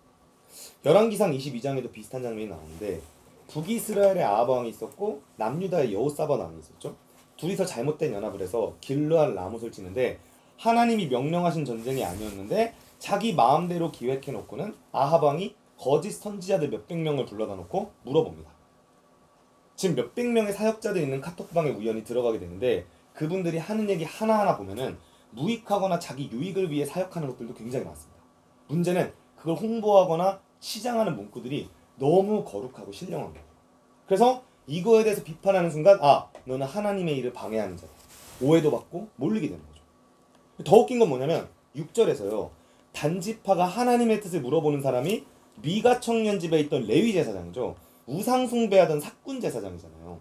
열왕기상 22장에도 비슷한 장면이 나오는데 북이스라엘의 아합 왕이 있었고 남유다의 여호사밧 왕이 있었죠. 둘이서 잘못된 연합을 해서 길르앗 라못을 치는데 하나님이 명령하신 전쟁이 아니었는데 자기 마음대로 기획해놓고는 아합 왕이 거짓 선지자들 몇백 명을 불러다 놓고 물어봅니다. 지금 몇백 명의 사역자들 있는 카톡방에 우연히 들어가게 되는데 그분들이 하는 얘기 하나하나 보면은 무익하거나 자기 유익을 위해 사역하는 것들도 굉장히 많습니다. 문제는 그걸 홍보하거나 치장하는 문구들이 너무 거룩하고 신령한 거예요. 그래서 이거에 대해서 비판하는 순간 너는 하나님의 일을 방해하는 자다. 오해도 받고 몰리게 되는 거죠. 더 웃긴 건 뭐냐면 6절에서요. 단지파가 하나님의 뜻을 물어보는 사람이 미가 청년집에 있던 레위 제사장이죠. 우상 숭배하던 사꾼 제사장이잖아요.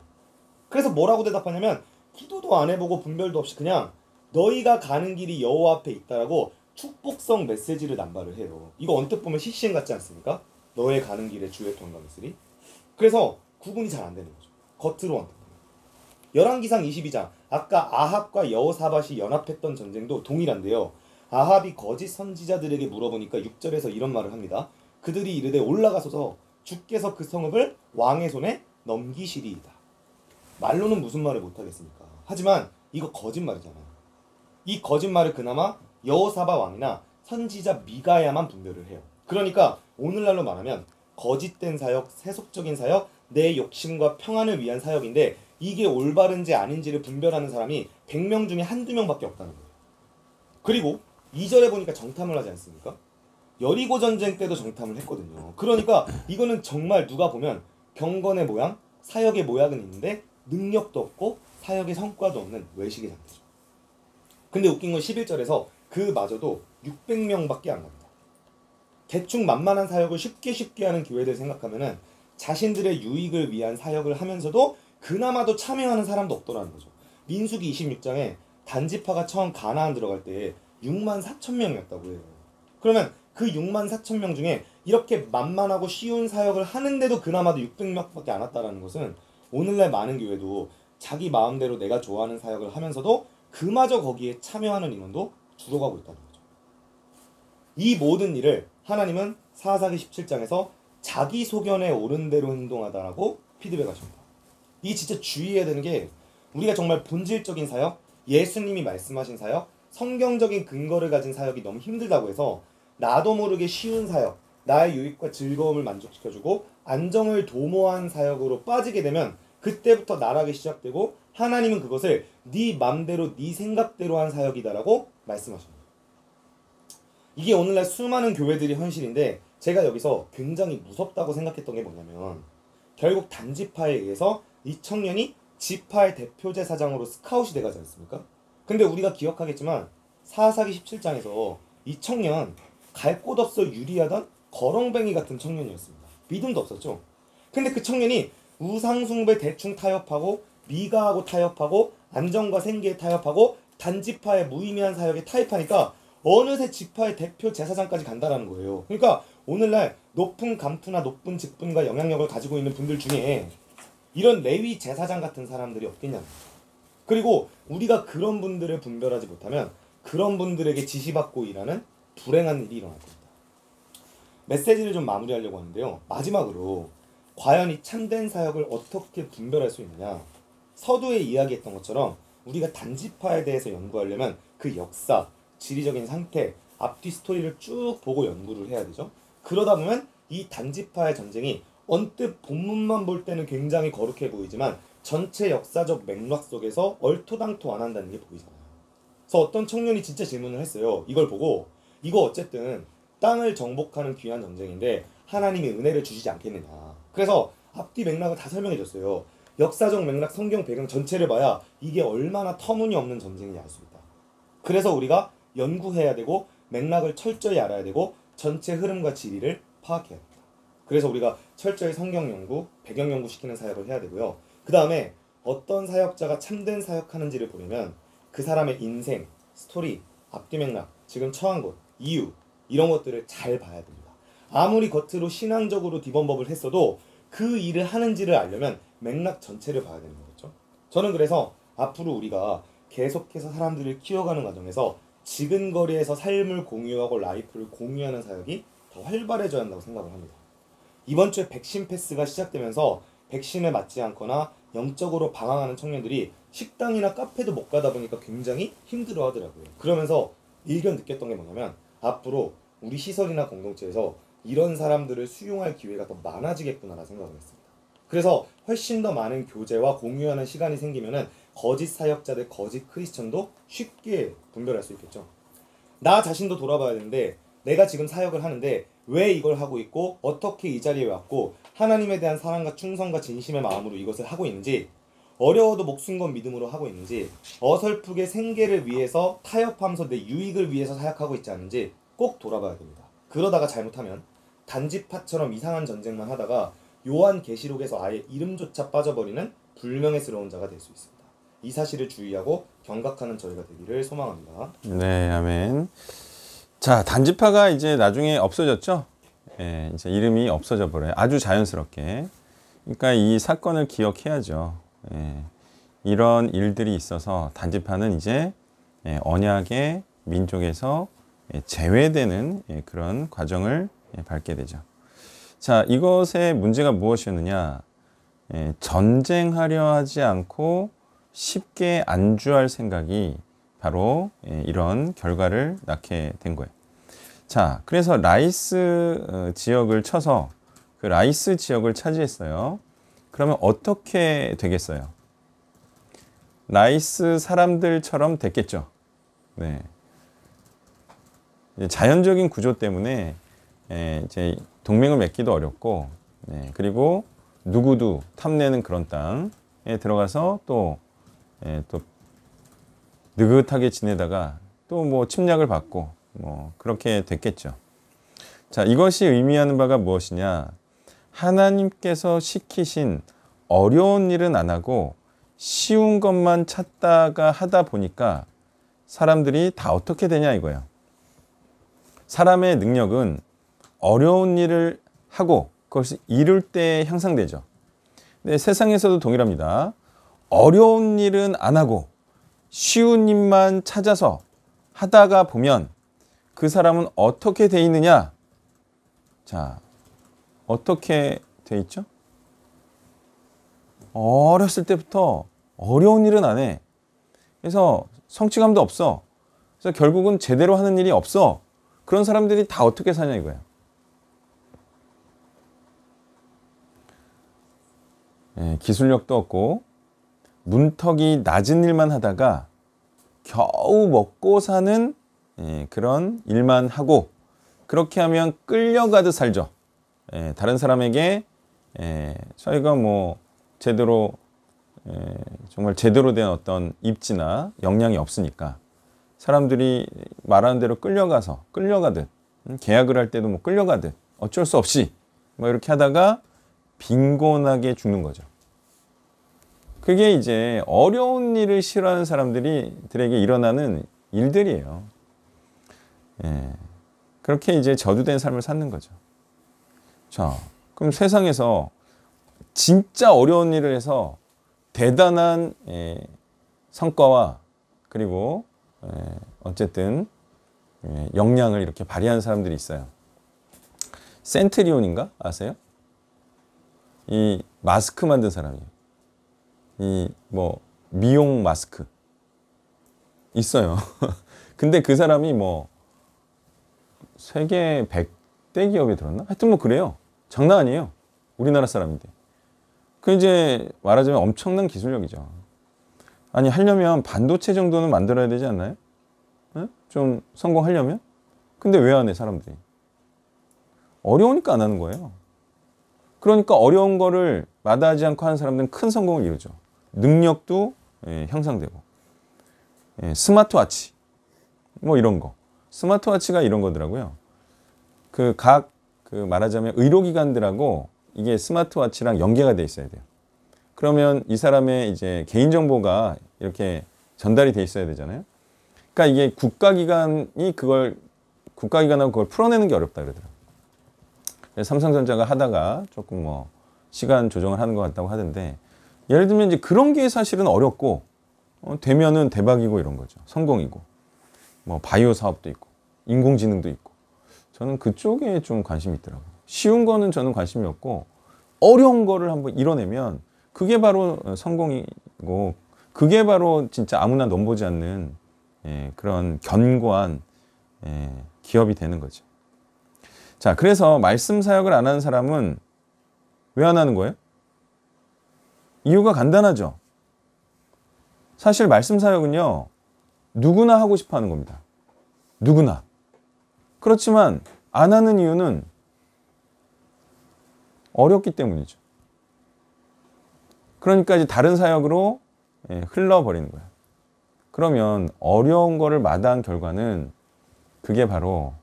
그래서 뭐라고 대답하냐면 기도도 안 해보고 분별도 없이 그냥 너희가 가는 길이 여호와 앞에 있다라고 축복성 메시지를 남발을 해요. 이거 언뜻 보면 CCM 같지 않습니까? 너의 가는 길에 주의 평강 있으리. 그래서 구분이 잘 안 되는 거죠. 겉으로 언뜻 보면. 열왕기상 22장 아까 아합과 여호사밧이 연합했던 전쟁도 동일한데요. 아합이 거짓 선지자들에게 물어보니까 6절에서 이런 말을 합니다. 그들이 이르되 올라가소서 주께서 그 성읍을 왕의 손에 넘기시리이다. 말로는 무슨 말을 못하겠습니까? 하지만 이거 거짓말이잖아요. 이 거짓말을 그나마 여호사밧 왕이나 선지자 미가야만 분별을 해요. 그러니까 오늘날로 말하면 거짓된 사역, 세속적인 사역, 내 욕심과 평안을 위한 사역인데 이게 올바른지 아닌지를 분별하는 사람이 100명 중에 한두 명밖에 없다는 거예요. 그리고 2절에 보니까 정탐을 하지 않습니까? 여리고 전쟁 때도 정탐을 했거든요. 그러니까 이거는 정말 누가 보면 경건의 모양, 사역의 모양은 있는데 능력도 없고 사역의 성과도 없는 외식의 상태죠. 근데 웃긴 건 11절에서 그마저도 600명밖에 안 갑니다. 대충 만만한 사역을 쉽게 하는 교회들 생각하면은 자신들의 유익을 위한 사역을 하면서도 그나마도 참여하는 사람도 없더라는 거죠. 민수기 26장에 단지파가 처음 가나안 들어갈 때 6만 4천 명이었다고 해요. 그러면 그 6만 4천 명 중에 이렇게 만만하고 쉬운 사역을 하는데도 그나마도 600명밖에 안 왔다는 것은 오늘날 많은 교회도 자기 마음대로 내가 좋아하는 사역을 하면서도 그마저 거기에 참여하는 인원도 줄어가고 있다는 거죠. 이 모든 일을 하나님은 사사기 17장에서 자기 소견에 옳은 대로 행동하다라고 피드백하십니다. 이게 진짜 주의해야 되는 게 우리가 정말 본질적인 사역, 예수님이 말씀하신 사역, 성경적인 근거를 가진 사역이 너무 힘들다고 해서 나도 모르게 쉬운 사역, 나의 유익과 즐거움을 만족시켜주고 안정을 도모한 사역으로 빠지게 되면 그때부터 나락이 시작되고 하나님은 그것을 네 맘대로 네 생각대로 한 사역이다라고 말씀하십니다. 이게 오늘날 수많은 교회들이 현실인데 제가 여기서 굉장히 무섭다고 생각했던 게 뭐냐면 결국 단지파에 의해서 이 청년이 지파의 대표제사장으로 스카웃이 돼가지 않습니까? 근데 우리가 기억하겠지만 사사기 17장에서 이 청년 갈 곳 없어 유리하던 거렁뱅이 같은 청년이었습니다. 믿음도 없었죠. 근데 그 청년이 우상숭배 대충 타협하고 미가하고 타협하고 안정과 생계에 타협하고 단지파의 무의미한 사역에 타협하니까 어느새 지파의 대표 제사장까지 간다라는 거예요. 그러니까 오늘날 높은 감투나 높은 직분과 영향력을 가지고 있는 분들 중에 이런 레위 제사장 같은 사람들이 없겠냐. 그리고 우리가 그런 분들을 분별하지 못하면 그런 분들에게 지시받고 일하는 불행한 일이 일어날 겁니다. 메시지를 좀 마무리하려고 하는데요. 마지막으로 과연 이 참된 사역을 어떻게 분별할 수 있느냐. 서두에 이야기했던 것처럼 우리가 단지파에 대해서 연구하려면 그 역사, 지리적인 상태, 앞뒤 스토리를 쭉 보고 연구를 해야 되죠. 그러다 보면 이 단지파의 전쟁이 언뜻 본문만 볼 때는 굉장히 거룩해 보이지만 전체 역사적 맥락 속에서 얼토당토 안 한다는 게 보이잖아요. 그래서 어떤 청년이 진짜 질문을 했어요. 이걸 보고 이거 어쨌든 땅을 정복하는 귀한 전쟁인데 하나님이 은혜를 주시지 않겠느냐. 그래서 앞뒤 맥락을 다 설명해 줬어요. 역사적 맥락, 성경 배경 전체를 봐야 이게 얼마나 터무니없는 전쟁인지 알 수 있다. 그래서 우리가 연구해야 되고 맥락을 철저히 알아야 되고 전체 흐름과 지리를 파악해야 됩니다. 그래서 우리가 철저히 성경 연구, 배경 연구 시키는 사역을 해야 되고요. 그 다음에 어떤 사역자가 참된 사역하는지를 보려면 그 사람의 인생, 스토리, 앞뒤 맥락, 지금 처한 곳, 이유 이런 것들을 잘 봐야 됩니다. 아무리 겉으로 신앙적으로 디번법을 했어도 그 일을 하는지를 알려면 맥락 전체를 봐야 되는 거겠죠. 저는 그래서 앞으로 우리가 계속해서 사람들을 키워가는 과정에서 지근거리에서 삶을 공유하고 라이프를 공유하는 사역이 더 활발해져야 한다고 생각을 합니다. 이번 주에 백신 패스가 시작되면서 백신에 맞지 않거나 영적으로 방황하는 청년들이 식당이나 카페도 못 가다 보니까 굉장히 힘들어 하더라고요. 그러면서 일견 느꼈던 게 뭐냐면 앞으로 우리 시설이나 공동체에서 이런 사람들을 수용할 기회가 더 많아지겠구나라는 생각을 했습니다. 그래서 훨씬 더 많은 교제와 공유하는 시간이 생기면은 거짓 사역자들, 거짓 크리스천도 쉽게 분별할 수 있겠죠. 나 자신도 돌아봐야 되는데 내가 지금 사역을 하는데 왜 이걸 하고 있고 어떻게 이 자리에 왔고 하나님에 대한 사랑과 충성과 진심의 마음으로 이것을 하고 있는지, 어려워도 목숨 건 믿음으로 하고 있는지, 어설프게 생계를 위해서 타협하면서 내 유익을 위해서 사역하고 있지 않은지 꼭 돌아봐야 됩니다. 그러다가 잘못하면 단지파처럼 이상한 전쟁만 하다가 요한계시록에서 아예 이름조차 빠져버리는 불명예스러운 자가 될 수 있습니다. 이 사실을 주의하고 경각하는 저희가 되기를 소망합니다. 네, 아멘. 자, 단지파가 이제 나중에 없어졌죠? 예, 이제 이름이 없어져 버려요. 아주 자연스럽게. 그러니까 이 사건을 기억해야죠. 예, 이런 일들이 있어서 단지파는 이제 언약의 민족에서 제외되는 그런 과정을 밟게 되죠. 자, 이것의 문제가 무엇이었느냐? 전쟁하려 하지 않고 쉽게 안주할 생각이 바로 이런 결과를 낳게 된 거예요. 자, 그래서 라이스 지역을 쳐서 그 라이스 지역을 차지했어요. 그러면 어떻게 되겠어요? 라이스 사람들처럼 됐겠죠. 네. 자연적인 구조 때문에 이제 동맹을 맺기도 어렵고, 그리고 누구도 탐내는 그런 땅에 들어가서 또 느긋하게 지내다가 또 뭐 침략을 받고 뭐 그렇게 됐겠죠. 자, 이것이 의미하는 바가 무엇이냐? 하나님께서 시키신 어려운 일은 안 하고 쉬운 것만 찾다가 하다 보니까 사람들이 다 어떻게 되냐 이거예요. 사람의 능력은 어려운 일을 하고 그것을 이룰 때 향상되죠. 근데 세상에서도 동일합니다. 어려운 일은 안 하고 쉬운 일만 찾아서 하다가 보면 그 사람은 어떻게 돼 있느냐? 자, 어떻게 돼 있죠? 어렸을 때부터 어려운 일은 안 해. 그래서 성취감도 없어. 그래서 결국은 제대로 하는 일이 없어. 그런 사람들이 다 어떻게 사냐 이거예요. 기술력도 없고 문턱이 낮은 일만 하다가 겨우 먹고 사는 그런 일만 하고, 그렇게 하면 끌려가듯 살죠. 다른 사람에게 저희가 뭐 제대로 정말 제대로 된 어떤 입지나 역량이 없으니까 사람들이 말하는 대로 끌려가듯 계약을 할 때도 뭐 끌려가듯 어쩔 수 없이 뭐 이렇게 하다가 빈곤하게 죽는 거죠. 그게 이제 어려운 일을 싫어하는 사람들에게 일어나는 일들이에요. 그렇게 이제 저주된 삶을 사는 거죠. 자, 그럼 세상에서 진짜 어려운 일을 해서 대단한 성과와 그리고 어쨌든 역량을 이렇게 발휘하는 사람들이 있어요. 센트리온인가 아세요? 이 마스크 만든 사람이에요. 이 뭐 미용 마스크 있어요. 근데 그 사람이 뭐 세계 100대 기업에 들었나? 하여튼 뭐 그래요. 장난 아니에요. 우리나라 사람인데. 그 이제 말하자면 엄청난 기술력이죠. 아니 하려면 반도체 정도는 만들어야 되지 않나요? 좀 성공하려면? 근데 왜 안 해 사람들이? 어려우니까 안 하는 거예요. 그러니까 어려운 거를 마다하지 않고 하는 사람들은 큰 성공을 이루죠. 능력도 향상되고. 스마트워치 뭐 이런 거. 스마트워치가 이런 거더라고요. 그 말하자면 의료기관들하고 이게 스마트워치랑 연계가 돼 있어야 돼요. 그러면 이 사람의 이제 개인정보가 이렇게 전달이 돼 있어야 되잖아요. 그러니까 이게 국가기관하고 그걸 풀어내는 게 어렵다 그러더라고요. 삼성전자가 하다가 조금 뭐 시간 조정을 하는 것 같다고 하던데, 예를 들면 이제 그런 게 사실은 어렵고 되면은 대박이고 이런 거죠. 성공이고. 뭐 바이오 사업도 있고 인공지능도 있고. 저는 그쪽에 좀 관심이 있더라고요. 쉬운 거는 저는 관심이 없고 어려운 거를 한번 이뤄내면 그게 바로 성공이고, 그게 바로 진짜 아무나 넘보지 않는 그런 견고한 기업이 되는 거죠. 자, 그래서 말씀 사역을 안 하는 사람은 왜 안 하는 거예요? 이유가 간단하죠. 사실 말씀 사역은요, 누구나 하고 싶어 하는 겁니다. 누구나. 그렇지만 안 하는 이유는 어렵기 때문이죠. 그러니까 이제 다른 사역으로 흘러버리는 거예요. 그러면 어려운 거를 마다한 결과는 그게 바로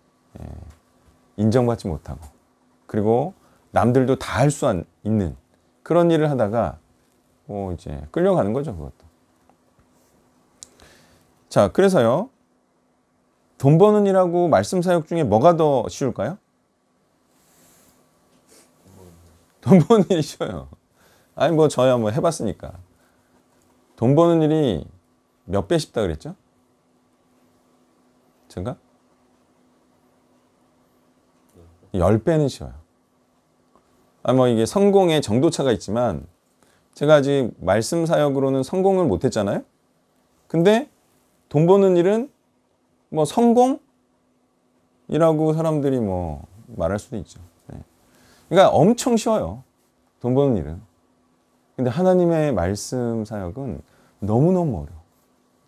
인정받지 못하고, 그리고 남들도 다 할 수 있는 그런 일을 하다가 이제 끌려가는 거죠, 그것도. 자, 그래서요, 돈 버는 일하고 말씀 사역 중에 뭐가 더 쉬울까요? 돈 버는 일이 쉬워요. 아니 뭐 저야 뭐 해봤으니까. 돈 버는 일이 몇 배 쉽다 그랬죠? 제가? 10배는 쉬워요. 뭐 이게 성공의 정도차가 있지만 제가 아직 말씀 사역으로는 성공을 못했잖아요. 근데 돈 버는 일은 뭐 성공이라고 사람들이 뭐 말할 수도 있죠. 그러니까 엄청 쉬워요. 돈 버는 일은. 근데 하나님의 말씀 사역은 너무너무 어려워.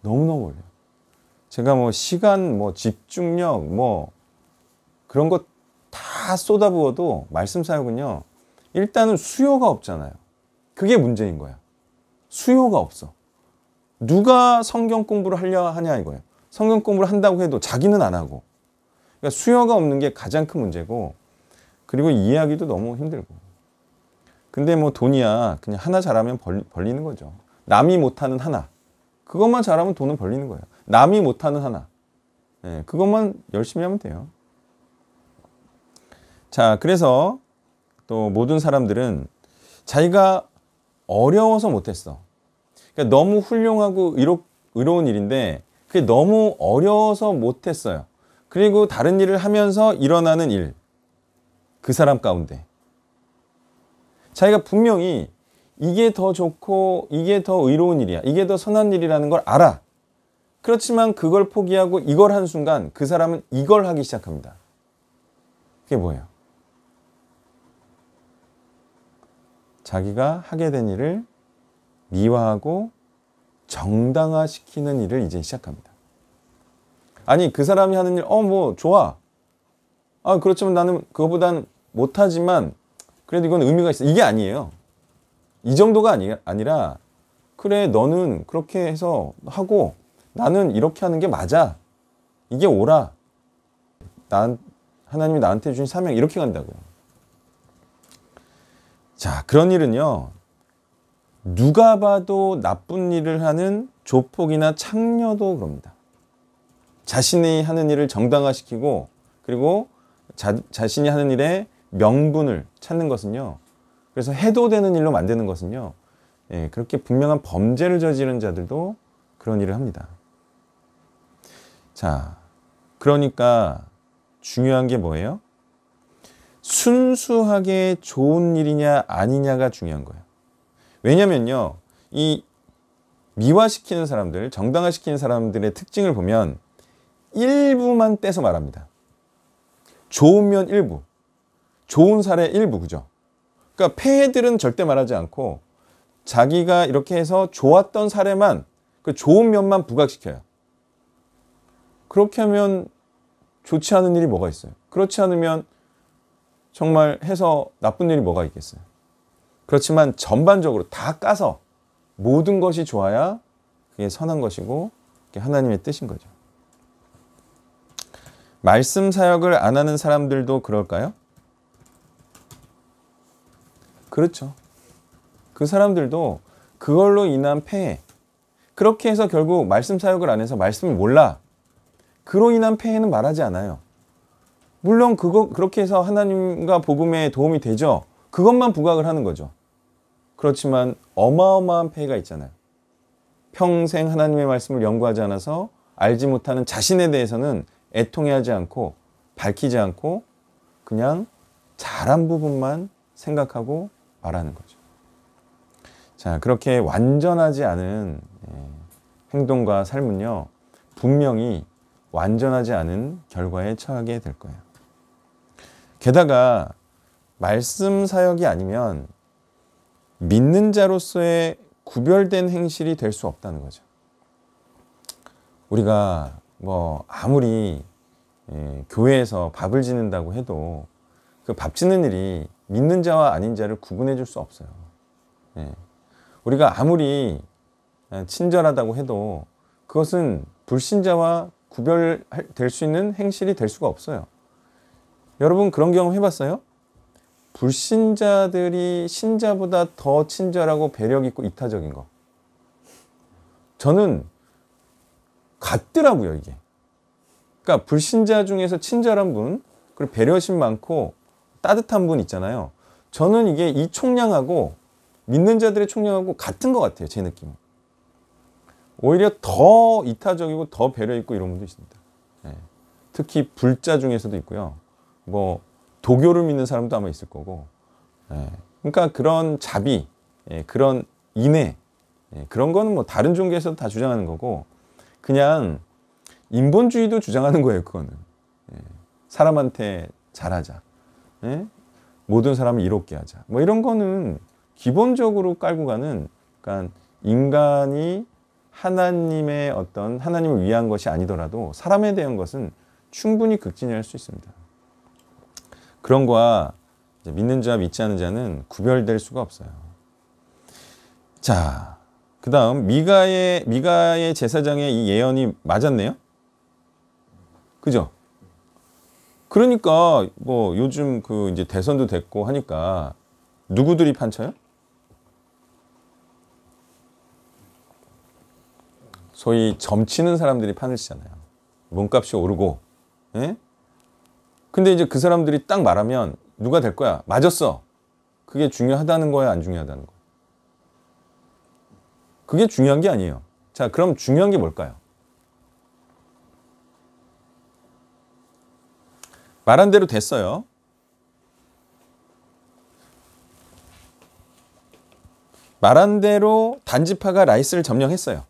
너무너무 어려워. 제가 뭐 시간, 뭐 집중력, 뭐 그런 거 다 쏟아부어도 말씀 사역은요, 일단은 수요가 없잖아요. 그게 문제인 거야. 수요가 없어. 누가 성경 공부를 하려 하냐 이거예요. 성경 공부를 한다고 해도 자기는 안 하고. 그러니까 수요가 없는 게 가장 큰 문제고, 그리고 이해하기도 너무 힘들고. 근데 뭐 돈이야 그냥 하나 잘하면 벌리는 거죠. 남이 못하는 하나, 그것만 잘하면 돈은 벌리는 거예요. 남이 못하는 하나, 그것만 열심히 하면 돼요. 자, 그래서 또 모든 사람들은 자기가 어려워서 못했어. 그러니까 너무 훌륭하고 의로운 일인데 그게 너무 어려워서 못했어요. 그리고 다른 일을 하면서 일어나는 일, 그 사람 가운데 자기가 분명히 이게 더 좋고 이게 더 의로운 일이야, 이게 더 선한 일이라는 걸 알아. 그렇지만 그걸 포기하고 이걸 한 순간 그 사람은 이걸 하기 시작합니다. 그게 뭐예요? 자기가 하게 된 일을 미화하고 정당화시키는 일을 이제 시작합니다. 아니 그 사람이 하는 일 뭐 좋아. 그렇지만 나는 그거보단 못하지만 그래도 이건 의미가 있어. 이게 아니에요. 이 정도가 아니라 그래 너는 그렇게 해서 하고 나는 이렇게 하는 게 맞아. 이게 옳아. 하나님이 나한테 주신 사명 이렇게 간다고요. 자, 그런 일은요. 누가 봐도 나쁜 일을 하는 조폭이나 창녀도 그럽니다. 자신이 하는 일을 정당화시키고 그리고 자신이 하는 일의 명분을 찾는 것은요. 그래서 해도 되는 일로 만드는 것은요. 그렇게 분명한 범죄를 저지른 자들도 그런 일을 합니다. 자, 그러니까 중요한 게 뭐예요? 순수하게 좋은 일이냐 아니냐가 중요한 거예요. 왜냐면요. 이 미화시키는 사람들, 정당화시키는 사람들의 특징을 보면 일부만 떼서 말합니다. 좋은 면 일부, 좋은 사례 일부, 그죠? 그러니까 폐해들은 절대 말하지 않고 자기가 이렇게 해서 좋았던 사례만, 그 좋은 면만 부각시켜요. 그렇게 하면 좋지 않은 일이 뭐가 있어요? 그렇지 않으면 정말 해서 나쁜 일이 뭐가 있겠어요? 그렇지만 전반적으로 다 까서 모든 것이 좋아야 그게 선한 것이고 그게 하나님의 뜻인 거죠. 말씀 사역을 안 하는 사람들도 그럴까요? 그렇죠. 그 사람들도 그걸로 인한 폐해, 그렇게 해서 결국 말씀 사역을 안 해서 말씀을 몰라. 그로 인한 폐해는 말하지 않아요. 물론 그렇게 해서 하나님과 복음에 도움이 되죠. 그것만 부각을 하는 거죠. 그렇지만 어마어마한 폐해가 있잖아요. 평생 하나님의 말씀을 연구하지 않아서 알지 못하는 자신에 대해서는 애통해하지 않고 밝히지 않고 그냥 잘한 부분만 생각하고 말하는 거죠. 자, 그렇게 완전하지 않은 행동과 삶은요, 분명히 완전하지 않은 결과에 처하게 될 거예요. 게다가 말씀 사역이 아니면 믿는 자로서의 구별된 행실이 될 수 없다는 거죠. 우리가 아무리 교회에서 밥을 짓는다고 해도 그 밥 짓는 일이 믿는 자와 아닌 자를 구분해 줄 수 없어요. 우리가 아무리 친절하다고 해도 그것은 불신자와 구별될 수 있는 행실이 될 수가 없어요. 여러분 그런 경험 해봤어요? 불신자들이 신자보다 더 친절하고 배려 있고 이타적인 거. 저는 같더라고요, 이게. 그러니까 불신자 중에서 친절한 분, 그리고 배려심 많고 따뜻한 분 있잖아요. 저는 이게 이 총량하고 믿는 자들의 총량하고 같은 것 같아요, 제 느낌은. 오히려 더 이타적이고 더 배려 있고 이런 분도 있습니다. 특히 불자 중에서도 있고요. 도교를 믿는 사람도 아마 있을 거고. 그러니까 그런 자비, 그런 인애, 그런 거는 다른 종교에서도 다 주장하는 거고, 그냥 인본주의도 주장하는 거예요, 그거는. 사람한테 잘하자. 모든 사람을 이롭게 하자. 이런 거는 기본적으로 깔고 가는, 그러니까 인간이 하나님의 하나님을 위한 것이 아니더라도 사람에 대한 것은 충분히 극진할 수 있습니다. 그런 거와 믿는 자와 믿지 않는 자는 구별될 수가 없어요. 자, 그 다음 미가의 제사장의 이 예언이 맞았네요. 그죠? 그러니까 요즘 이제 대선도 됐고 하니까 누구들이 판쳐요? 소위 점치는 사람들이 판을 치잖아요. 몸값이 오르고. 근데 이제 그 사람들이 딱 말하면 누가 될 거야? 맞았어. 그게 중요하다는 거야, 안 중요하다는 거야? 그게 중요한 게 아니에요. 자, 그럼 중요한 게 뭘까요? 말한 대로 됐어요. 말한 대로 단지파가 라이스를 점령했어요.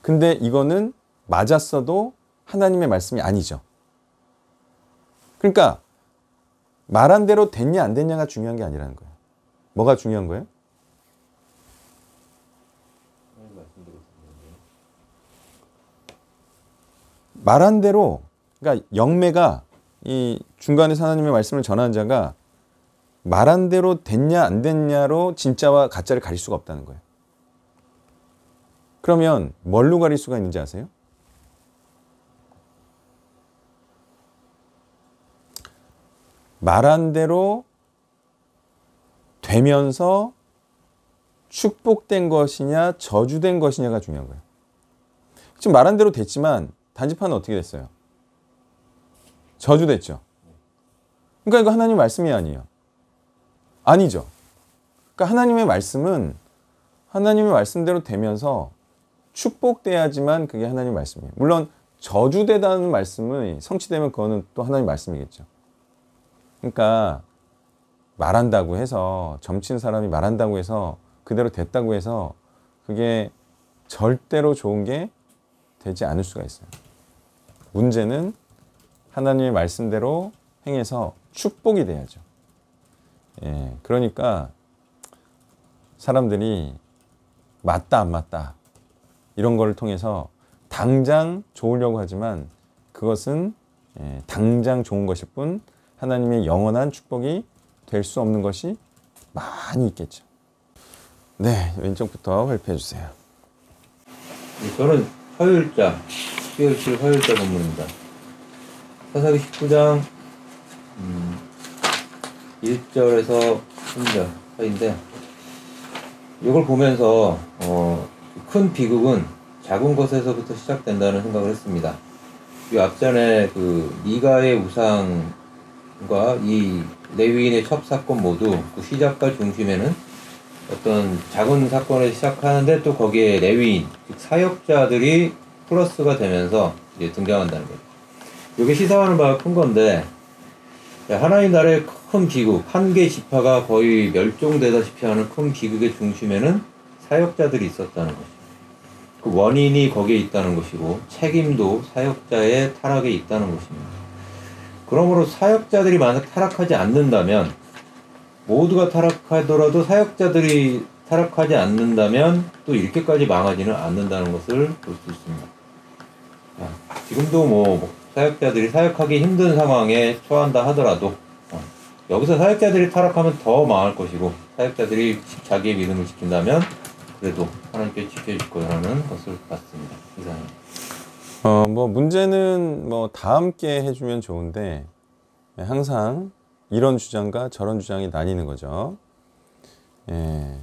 근데 이거는 맞았어도 하나님의 말씀이 아니죠. 그러니까 말한 대로 됐냐 안 됐냐가 중요한 게 아니라는 거예요. 뭐가 중요한 거예요? 말한 대로, 그러니까 영매가 이 중간에서 하나님의 말씀을 전하는 자가 말한 대로 됐냐 안 됐냐로 진짜와 가짜를 가릴 수가 없다는 거예요. 그러면 뭘로 가릴 수가 있는지 아세요? 말한 대로 되면서 축복된 것이냐 저주된 것이냐가 중요한 거예요. 지금 말한 대로 됐지만 단지파는 어떻게 됐어요? 저주됐죠. 그러니까 이거 하나님 말씀이 아니에요. 아니죠. 그러니까 하나님의 말씀은 하나님의 말씀대로 되면서 축복돼야지만 그게 하나님의 말씀이에요. 물론 저주되다는 말씀은 성취되면 그거는 또 하나님의 말씀이겠죠. 그러니까 말한다고 해서 점친 사람이 말한다고 해서 그대로 됐다고 해서 그게 절대로 좋은 게 되지 않을 수가 있어요. 문제는 하나님의 말씀대로 행해서 축복이 돼야죠. 예, 그러니까 사람들이 맞다 안 맞다 이런 거를 통해서 당장 좋으려고 하지만 그것은 당장 좋은 것일 뿐 하나님의 영원한 축복이 될 수 없는 것이 많이 있겠죠. 네, 왼쪽부터 발표해 주세요. 저는 화요일자, 12월 7일 화요일자 본문입니다. 사사기 19장 1절에서 3절 사이인데 이걸 보면서 큰 비극은 작은 것에서부터 시작된다는 생각을 했습니다. 이 앞전에 그 미가의 우상과 이 레위인의 첩사건 모두 그 시작과 중심에는 어떤 작은 사건을 시작하는데 또 거기에 레위인, 즉 사역자들이 플러스가 되면서 이제 등장한다는 거예요. 이게 시사하는 바가 큰 건데 하나님 나라의 큰 비극, 한 개 지파가 거의 멸종되다시피 하는 큰 비극의 중심에는 사역자들이 있었다는 것이죠. 그 원인이 거기에 있다는 것이고 책임도 사역자의 타락에 있다는 것입니다. 그러므로 사역자들이 만약 타락하지 않는다면 모두가 타락하더라도 사역자들이 타락하지 않는다면 또 이렇게까지 망하지는 않는다는 것을 볼 수 있습니다. 지금도 뭐 사역자들이 사역하기 힘든 상황에 처한다 하더라도 여기서 사역자들이 타락하면 더 망할 것이고 사역자들이 자기의 믿음을 지킨다면 그래도 하나님께 지켜줄 거라는 것을 봤습니다. 이상입니다. 뭐 문제는 뭐 다 함께 해주면 좋은데 항상 이런 주장과 저런 주장이 나뉘는 거죠. 예.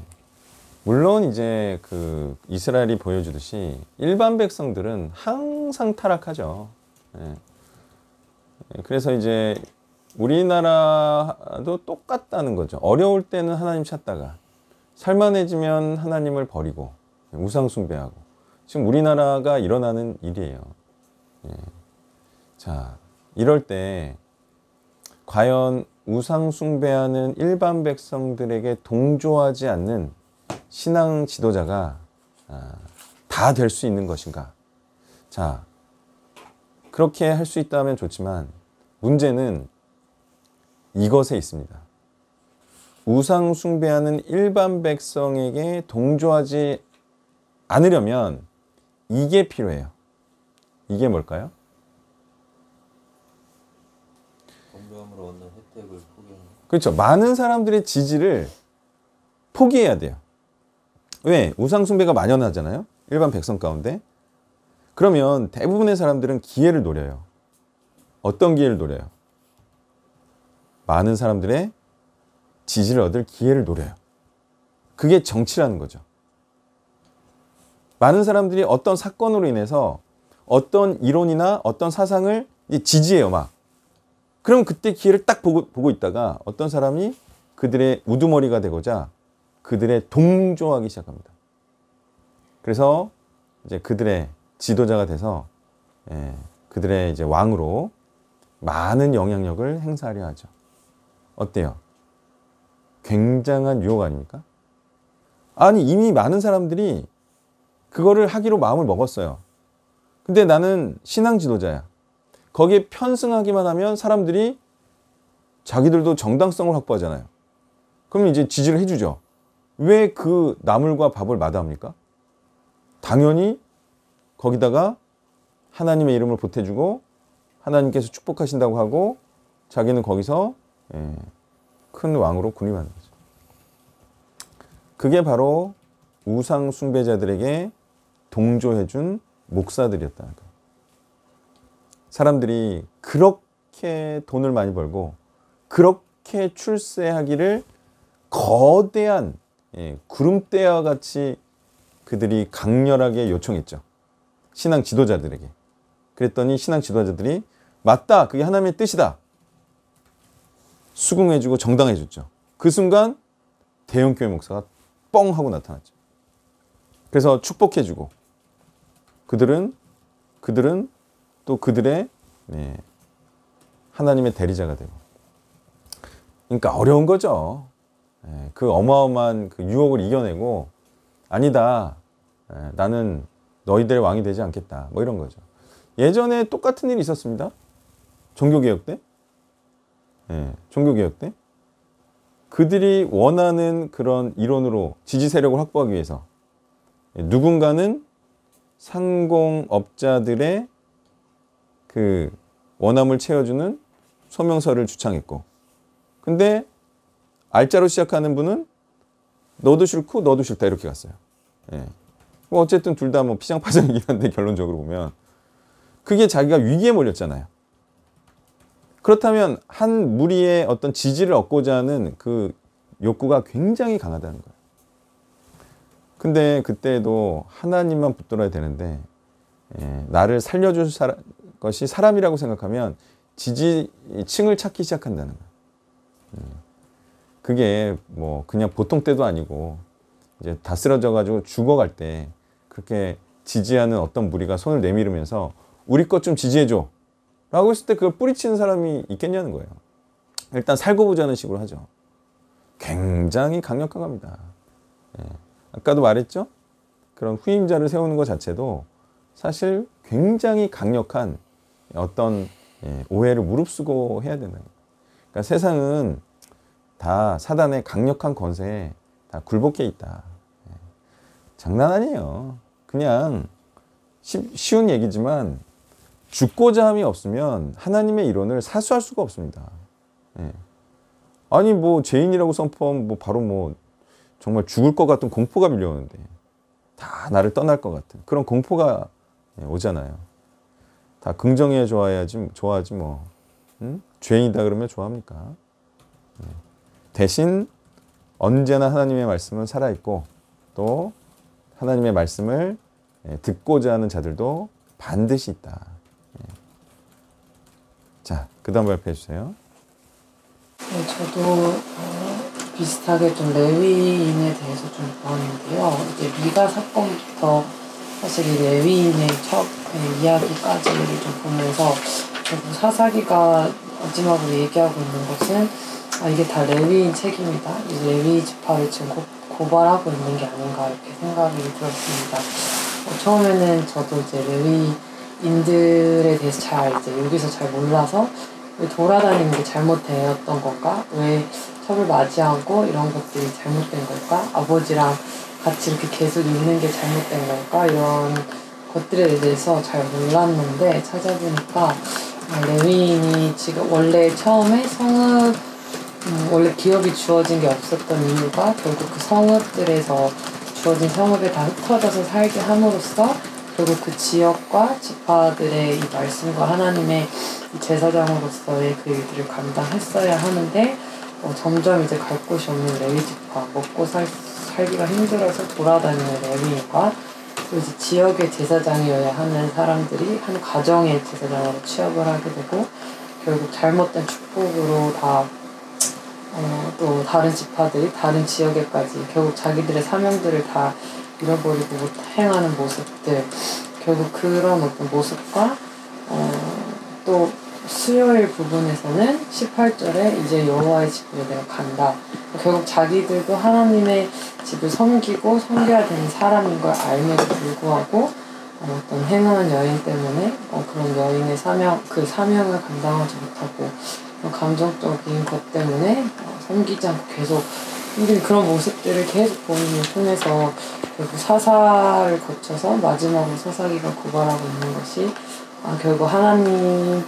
물론 이제 그 이스라엘이 보여주듯이 일반 백성들은 항상 타락하죠. 예. 그래서 이제 우리나라도 똑같다는 거죠. 어려울 때는 하나님 찾다가 살만해지면 하나님을 버리고 우상 숭배하고 지금 우리나라가 일어나는 일이에요. 예. 자, 이럴 때 과연 우상 숭배하는 일반 백성들에게 동조하지 않는 신앙 지도자가 다 될 수 있는 것인가? 자, 그렇게 할 수 있다면 좋지만 문제는 이것에 있습니다. 우상 숭배하는 일반 백성에게 동조하지 않으려면 이게 필요해요. 이게 뭘까요? 건강으로 얻는 혜택을 포기하는. 그렇죠. 많은 사람들의 지지를 포기해야 돼요. 왜? 우상 숭배가 만연하잖아요. 일반 백성 가운데. 그러면 대부분의 사람들은 기회를 노려요. 어떤 기회를 노려요? 많은 사람들의 지지를 얻을 기회를 노려요. 그게 정치라는 거죠. 많은 사람들이 어떤 사건으로 인해서 어떤 이론이나 어떤 사상을 지지해요, 막. 그럼 그때 기회를 딱 보고 있다가 어떤 사람이 그들의 우두머리가 되고자 그들의 동조하기 시작합니다. 그래서 이제 그들의 지도자가 돼서 그들의 이제 왕으로 많은 영향력을 행사하려 하죠. 어때요? 굉장한 유혹 아닙니까? 아니 이미 많은 사람들이 그거를 하기로 마음을 먹었어요. 근데 나는 신앙 지도자야. 거기에 편승하기만 하면 사람들이 자기들도 정당성을 확보하잖아요. 그럼 이제 지지를 해주죠. 왜 그 나물과 밥을 마다합니까? 당연히 거기다가 하나님의 이름을 보태주고 하나님께서 축복하신다고 하고 자기는 거기서 큰 왕으로 군림하는 거죠. 그게 바로 우상 숭배자들에게 동조해준 목사들이었다는 거예요. 사람들이 그렇게 돈을 많이 벌고 그렇게 출세하기를 거대한 구름대와 같이 그들이 강렬하게 요청했죠. 신앙 지도자들에게. 그랬더니 신앙 지도자들이 맞다, 그게 하나님의 뜻이다, 수긍해주고 정당해줬죠. 그 순간 대형교회 목사가 뻥 하고 나타났죠. 그래서 축복해주고 그들은 또 그들의 하나님의 대리자가 되고. 그러니까 어려운 거죠. 그 어마어마한 그 유혹을 이겨내고 아니다, 나는 너희들의 왕이 되지 않겠다, 뭐 이런 거죠. 예전에 똑같은 일이 있었습니다. 종교개혁 때. 종교개혁 때. 그들이 원하는 그런 이론으로 지지 세력을 확보하기 위해서 누군가는 상공업자들의 그 원함을 채워주는 소명서를 주창했고, 근데 알자로 시작하는 분은 너도 싫고 너도 싫다 이렇게 갔어요. 뭐 어쨌든 둘 다 뭐 피장파장이긴 한데 결론적으로 보면 그게 자기가 위기에 몰렸잖아요. 그렇다면 한 무리의 어떤 지지를 얻고자 하는 그 욕구가 굉장히 강하다는 거예요. 근데 그때도 하나님만 붙들어야 되는데 나를 살려줄 것이 사람이라고 생각하면 지지층을 찾기 시작한다는 거예요. 그게 뭐 그냥 보통 때도 아니고 이제 다 쓰러져 가지고 죽어갈 때 그렇게 지지하는 어떤 무리가 손을 내밀으면서 우리 것 좀 지지해줘 라고 했을 때 그걸 뿌리치는 사람이 있겠냐는 거예요. 일단 살고 보자는 식으로 하죠. 굉장히 강력한 겁니다. 아까도 말했죠? 그런 후임자를 세우는 것 자체도 사실 굉장히 강력한 어떤 오해를 무릅쓰고 해야 된다. 그러니까 세상은 다 사단의 강력한 권세에 다 굴복해 있다. 장난 아니에요. 그냥 쉬운 얘기지만 죽고자 함이 없으면 하나님의 이론을 사수할 수가 없습니다. 아니 뭐 죄인이라고 선포하면 뭐 바로 뭐 정말 죽을 것 같은 공포가 밀려오는데 다 나를 떠날 것 같은 그런 공포가 오잖아요. 다 긍정해 좋아하지 뭐. 죄인이다 그러면 좋아합니까? 대신 언제나 하나님의 말씀은 살아있고 또 하나님의 말씀을 듣고자 하는 자들도 반드시 있다. 자, 그 다음 발표해 주세요. 네, 저도 비슷하게 좀 레위인에 대해서 좀 보았는데요. 이제 미가 사건부터 사실 이 레위인의 첫 이야기까지를 좀 보면서 결국 사사기가 마지막으로 얘기하고 있는 것은 이게 다 레위인 책임이다. 이 레위 지파를 지금 고발하고 있는 게 아닌가 이렇게 생각이 들었습니다. 처음에는 저도 이제 레위인들에 대해서 여기서 잘 몰라서 왜 돌아다니는 게 잘못되었던 건가? 왜 첩을 맞이하고 이런 것들이 잘못된 걸까? 아버지랑 같이 이렇게 계속 있는 게 잘못된 걸까? 이런 것들에 대해서 잘 몰랐는데 찾아보니까 레위인이 지금 원래 처음에 성읍 원래 기업이 주어진 게 없었던 이유가 결국 그 성읍들에서 주어진 성읍에 다 흩어져서 살게 함으로써 결국 그 지역과 지파들의 이 말씀과 하나님의 제사장으로서의 그 일들을 감당했어야 하는데 점점 이제 갈 곳이 없는 레위 지파, 먹고 살기가 힘들어서 돌아다니는 레위인과 또 이제 지역의 제사장이어야 하는 사람들이 한 가정의 제사장으로 취업을 하게 되고 결국 잘못된 축복으로 또 다른 지파들이 다른 지역에까지 결국 자기들의 사명들을 다 잃어버리고 못 행하는 모습들, 결국 그런 어떤 모습과 또 수요일 부분에서는 18절에 이제 여호와의 집으로 내가 간다. 결국 자기들도 하나님의 집을 섬기고 섬겨야 되는 사람인 걸 알면서 불구하고 어떤 행한 여인 때문에 그런 여인의 사명을 감당하지 못하고 감정적인 것 때문에 섬기지 않고 계속 근데 그런 모습들을 계속 본인을 통해서 결국 사사를 거쳐서 마지막으로 사사기가 고발하고 있는 것이 결국 하나님의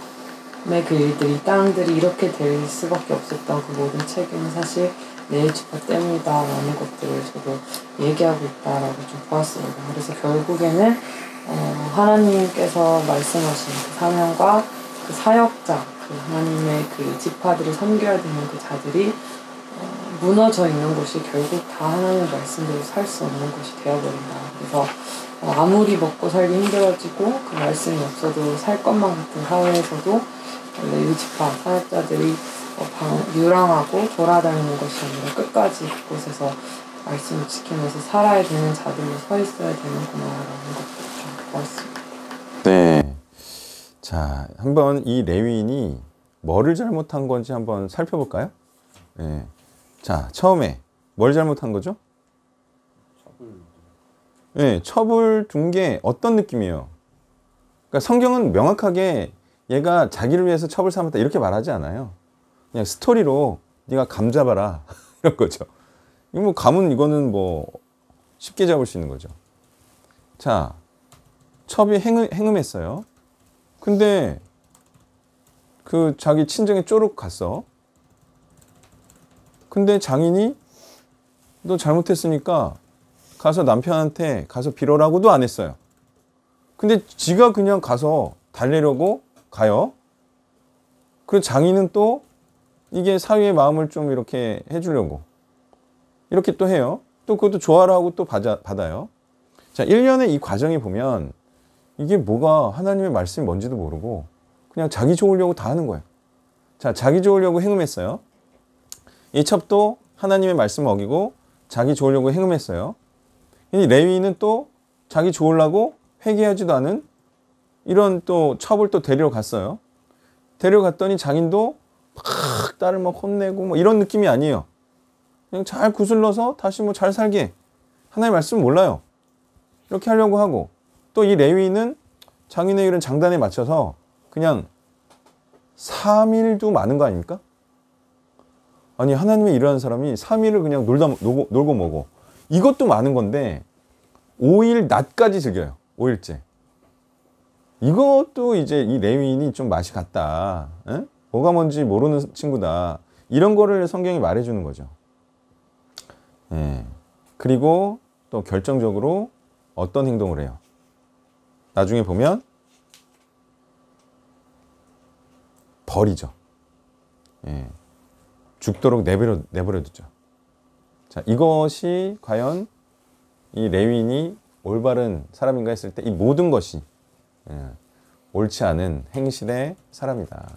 그 일들이 땅들이 이렇게 될 수밖에 없었던 그 모든 책임은 사실 네이지파 때문이다라는 것들을 저도 얘기하고 있다라고 좀 보았습니다. 그래서 결국에는 하나님께서 말씀하신 그 사명과 그 사역자, 그 하나님의 그 지파들을 섬겨야 되는 그 자들이 무너져 있는 곳이 결국 다 하나님의 말씀대로 살 수 없는 곳이 되어버린다. 그래서 아무리 먹고 살기 힘들어지고 그 말씀이 없어도 살 것만 같은 사회에서도 레위 지파 사역자들이 유랑하고 돌아다니는 것이 아니라 끝까지 그곳에서 말씀을 지키면서 살아야 되는 자들로 서 있어야 되는구나라는 것도 좀 보았습니다. 네. 자, 한번 이 레위인이 뭐를 잘못한 건지 한번 살펴볼까요? 네. 자, 처음에 뭘 잘못한 거죠? 네, 첩을 둔 게 어떤 느낌이에요? 그러니까 성경은 명확하게 얘가 자기를 위해서 첩을 삼았다 이렇게 말하지 않아요. 그냥 스토리로 네가 감 잡아라 이런 거죠. 이거 뭐 감은 이거는 뭐 쉽게 잡을 수 있는 거죠. 자, 첩이 행음했어요. 근데 그 자기 친정에 쪼록 갔어. 근데 장인이 너 잘못했으니까 가서 남편한테 가서 빌어라고도 안 했어요. 근데 지가 그냥 가서 달래려고 가요. 그리고 장인은 또 이게 사위의 마음을 좀 이렇게 해주려고 이렇게 또 해요. 또 그것도 좋아라 하고 또 받아요. 자, 1년의 이 과정에 보면 이게 뭐가 하나님의 말씀이 뭔지도 모르고 그냥 자기 좋으려고 다 하는 거예요. 자, 자기 좋으려고 행음했어요. 이 첩도 하나님의 말씀 어기고 자기 좋으려고 행음했어요. 이 레위인은 또 자기 좋으려고 회개하지도 않은 이런 또 첩을 또 데리러 갔어요. 데려갔더니 장인도 막 딸을 막 혼내고 뭐 이런 느낌이 아니에요. 그냥 잘 구슬러서 다시 뭐 잘 살게. 하나님의 말씀 몰라요. 이렇게 하려고 하고 또 이 레위인은 장인의 이런 장단에 맞춰서 그냥 3일도 많은 거 아닙니까? 아니 하나님의 일하는 사람이 3일을 그냥 놀고 먹어. 이것도 많은 건데 5일 낮까지 즐겨요. 5일째. 이것도 이제 이 레위인이 좀 맛이 갔다. 에? 뭐가 뭔지 모르는 친구다. 이런 거를 성경이 말해주는 거죠. 예. 그리고 또 결정적으로 어떤 행동을 해요. 나중에 보면 버리죠. 예. 죽도록 내버려 두죠. 자, 이것이 과연 이 레위인이 올바른 사람인가 했을 때 이 모든 것이 옳지 않은 행실의 사람이다.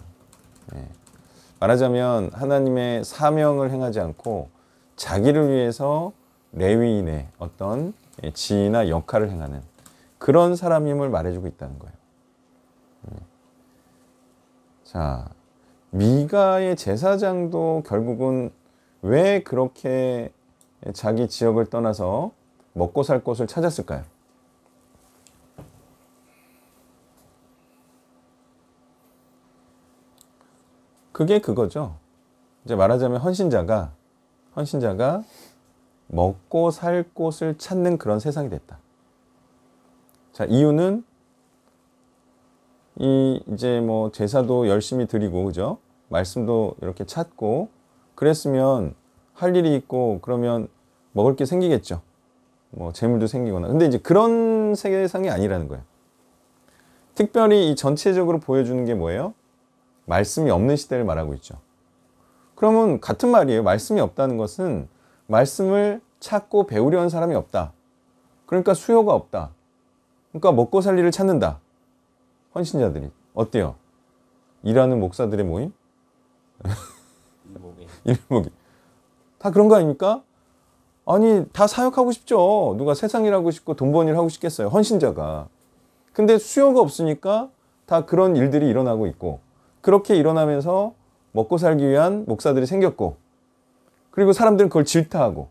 말하자면 하나님의 사명을 행하지 않고 자기를 위해서 레위인의 어떤 지위나 역할을 행하는 그런 사람임을 말해주고 있다는 거예요. 자, 미가의 제사장도 결국은 왜 그렇게 자기 지역을 떠나서 먹고 살 곳을 찾았을까요? 그게 그거죠. 이제 말하자면 헌신자가 먹고 살 곳을 찾는 그런 세상이 됐다. 자, 이유는 이제 뭐 제사도 열심히 드리고 그죠? 말씀도 이렇게 찾고 그랬으면 할 일이 있고 그러면 먹을 게 생기겠죠. 뭐 재물도 생기거나. 근데 이제 그런 세상이 아니라는 거예요. 특별히 이 전체적으로 보여주는 게 뭐예요? 말씀이 없는 시대를 말하고 있죠. 그러면 같은 말이에요. 말씀이 없다는 것은 말씀을 찾고 배우려는 사람이 없다. 그러니까 수요가 없다. 그러니까 먹고 살 일을 찾는다. 헌신자들이. 어때요? 일하는 목사들의 모임? 일목이. 다 그런 거 아닙니까? 아니, 다 사역하고 싶죠. 누가 세상 일하고 싶고 돈 버는 일 하고 싶겠어요. 헌신자가. 근데 수요가 없으니까 다 그런 일들이 일어나고 있고 그렇게 일어나면서 먹고 살기 위한 목사들이 생겼고 그리고 사람들은 그걸 질타하고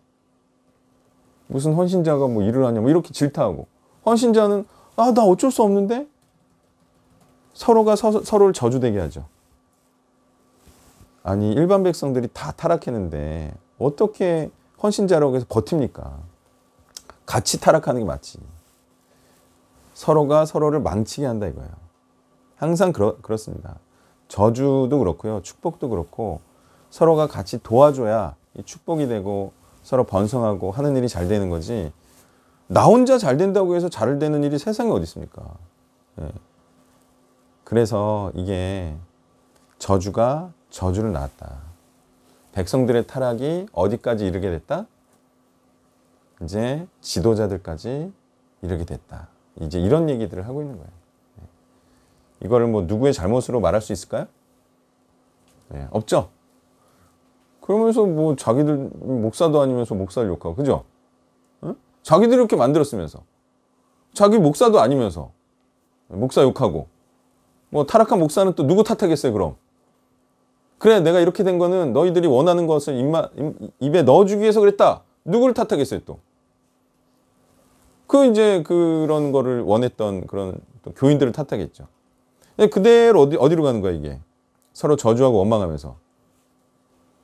무슨 헌신자가 뭐 일을 하냐 뭐 이렇게 질타하고 헌신자는 나 어쩔 수 없는데 서로가 서로를 저주되게 하죠. 아니 일반 백성들이 다 타락했는데 어떻게 헌신자라고 해서 버팁니까? 같이 타락하는 게 맞지. 서로가 서로를 망치게 한다 이거예요. 항상 그렇습니다. 저주도 그렇고요. 축복도 그렇고 서로가 같이 도와줘야 이 축복이 되고 서로 번성하고 하는 일이 잘 되는 거지. 나 혼자 잘 된다고 해서 잘 되는 일이 세상에 어디 있습니까? 예. 그래서 이게 저주가 저주를 낳았다. 백성들의 타락이 어디까지 이르게 됐다? 이제 지도자들까지 이르게 됐다. 이제 이런 얘기들을 하고 있는 거예요. 이거를 뭐 누구의 잘못으로 말할 수 있을까요? 네, 없죠. 그러면서 뭐 자기들 목사도 아니면서 목사를 욕하고, 그죠? 응? 자기들이 이렇게 만들었으면서, 자기 목사도 아니면서 목사 욕하고, 뭐 타락한 목사는 또 누구 탓하겠어요? 그럼 그래 내가 이렇게 된 거는 너희들이 원하는 것을 입에 넣어주기 위해서 그랬다. 누구를 탓하겠어요? 또 이제 그런 거를 원했던 그런 또 교인들을 탓하겠죠. 그대로 어디로 가는 거야 이게? 서로 저주하고 원망하면서.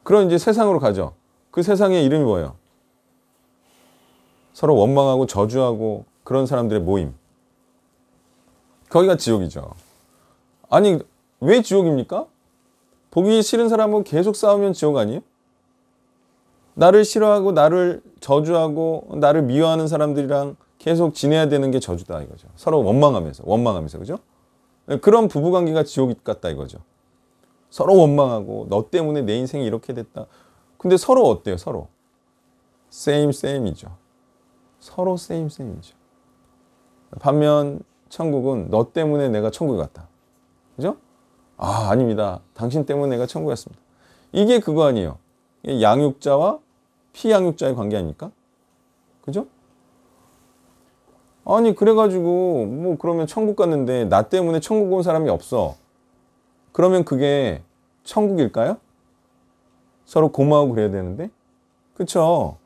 그런 이제 세상으로 가죠. 그 세상의 이름이 뭐예요? 서로 원망하고 저주하고 그런 사람들의 모임. 거기가 지옥이죠. 아니 왜 지옥입니까? 보기 싫은 사람은 계속 싸우면 지옥 아니에요? 나를 싫어하고 나를 저주하고 나를 미워하는 사람들이랑 계속 지내야 되는 게 저주다 이거죠. 서로 원망하면서 그죠? 그런 부부관계가 지옥 같다 이거죠. 서로 원망하고 너 때문에 내 인생이 이렇게 됐다. 근데 서로 어때요? 서로 same이죠. 서로 same이죠. 반면 천국은 너 때문에 내가 천국에 갔다. 그죠? 아 아닙니다. 당신 때문에 내가 천국에 갔습니다. 이게 그거 아니에요. 양육자와 피양육자의 관계 아닙니까? 그죠? 아니 그래가지고 뭐 그러면 천국 갔는데 나 때문에 천국 온 사람이 없어. 그러면 그게 천국일까요? 서로 고마워하고 그래야 되는데. 그쵸?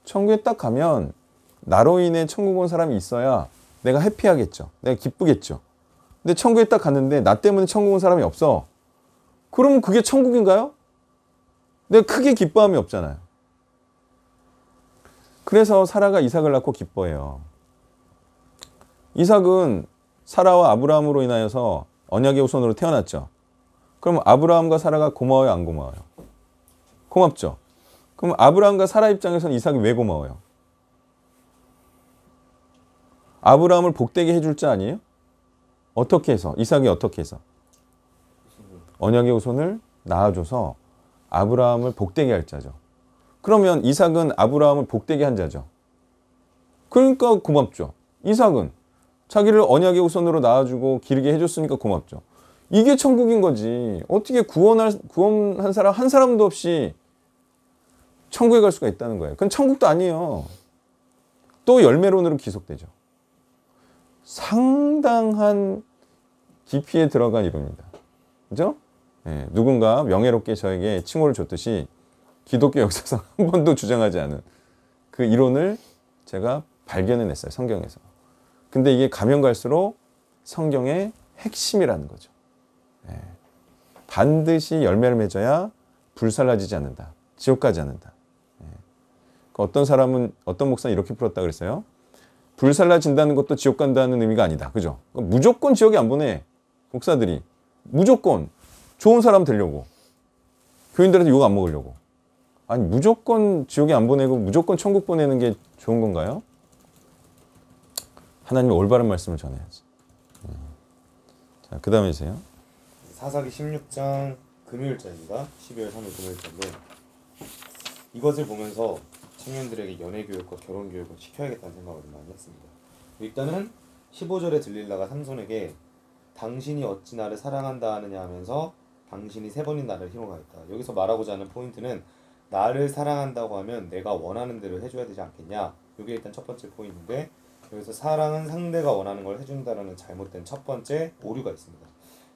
천국에 딱 가면 나로 인해 천국 온 사람이 있어야 내가 해피하겠죠. 내가 기쁘겠죠. 근데 천국에 딱 갔는데 나 때문에 천국 온 사람이 없어. 그러면 그게 천국인가요? 내가 크게 기뻐함이 없잖아요. 그래서 사라가 이삭을 낳고 기뻐해요. 이삭은 사라와 아브라함으로 인하여서 언약의 후손으로 태어났죠. 그럼 아브라함과 사라가 고마워요, 안 고마워요? 고맙죠. 그럼 아브라함과 사라 입장에서는 이삭이 왜 고마워요? 아브라함을 복되게 해줄 자 아니에요? 어떻게 해서? 이삭이 어떻게 해서? 언약의 후손을 낳아줘서 아브라함을 복되게 할 자죠. 그러면 이삭은 아브라함을 복되게 한 자죠. 그러니까 고맙죠. 이삭은 자기를 언약의 후손으로 낳아주고 기르게 해줬으니까 고맙죠. 이게 천국인 거지. 어떻게 구원한 사람 한 사람도 없이 천국에 갈 수가 있다는 거예요. 그건 천국도 아니에요. 또 열매론으로 기속되죠. 상당한 깊이에 들어간 이론입니다. 그죠? 네, 누군가 명예롭게 저에게 칭호를 줬듯이 기독교 역사상 한 번도 주장하지 않은 그 이론을 제가 발견해냈어요. 성경에서. 근데 이게 가면 갈수록 성경의 핵심이라는 거죠. 네. 반드시 열매를 맺어야 불살라지지 않는다. 지옥 가지 않는다. 네. 어떤 사람은 어떤 목사는 이렇게 풀었다 그랬어요. 불살라진다는 것도 지옥 간다는 의미가 아니다. 그죠? 무조건 지옥에 안 보내. 목사들이. 무조건 좋은 사람 되려고. 교인들한테 욕 안 먹으려고. 아니 무조건 지옥에 안 보내고 무조건 천국 보내는 게 좋은 건가요? 하나님의 올바른 말씀을 전해야지. 자, 그 다음에 주세요. 사사기 16장 금요일자입니다. 12월 3일 금요일자인데 이것을 보면서 청년들에게 연애교육과 결혼교육을 시켜야겠다는 생각을 많이 했습니다. 일단은 15절에 들릴라가 삼손에게 당신이 어찌 나를 사랑한다 하느냐 하면서 당신이 3번인 나를 희롱하였다. 여기서 말하고자 하는 포인트는 나를 사랑한다고 하면 내가 원하는 대로 해줘야 되지 않겠냐. 이게 일단 첫 번째 포인트인데 여기서 사랑은 상대가 원하는 걸 해준다라는 잘못된 첫 번째 오류가 있습니다.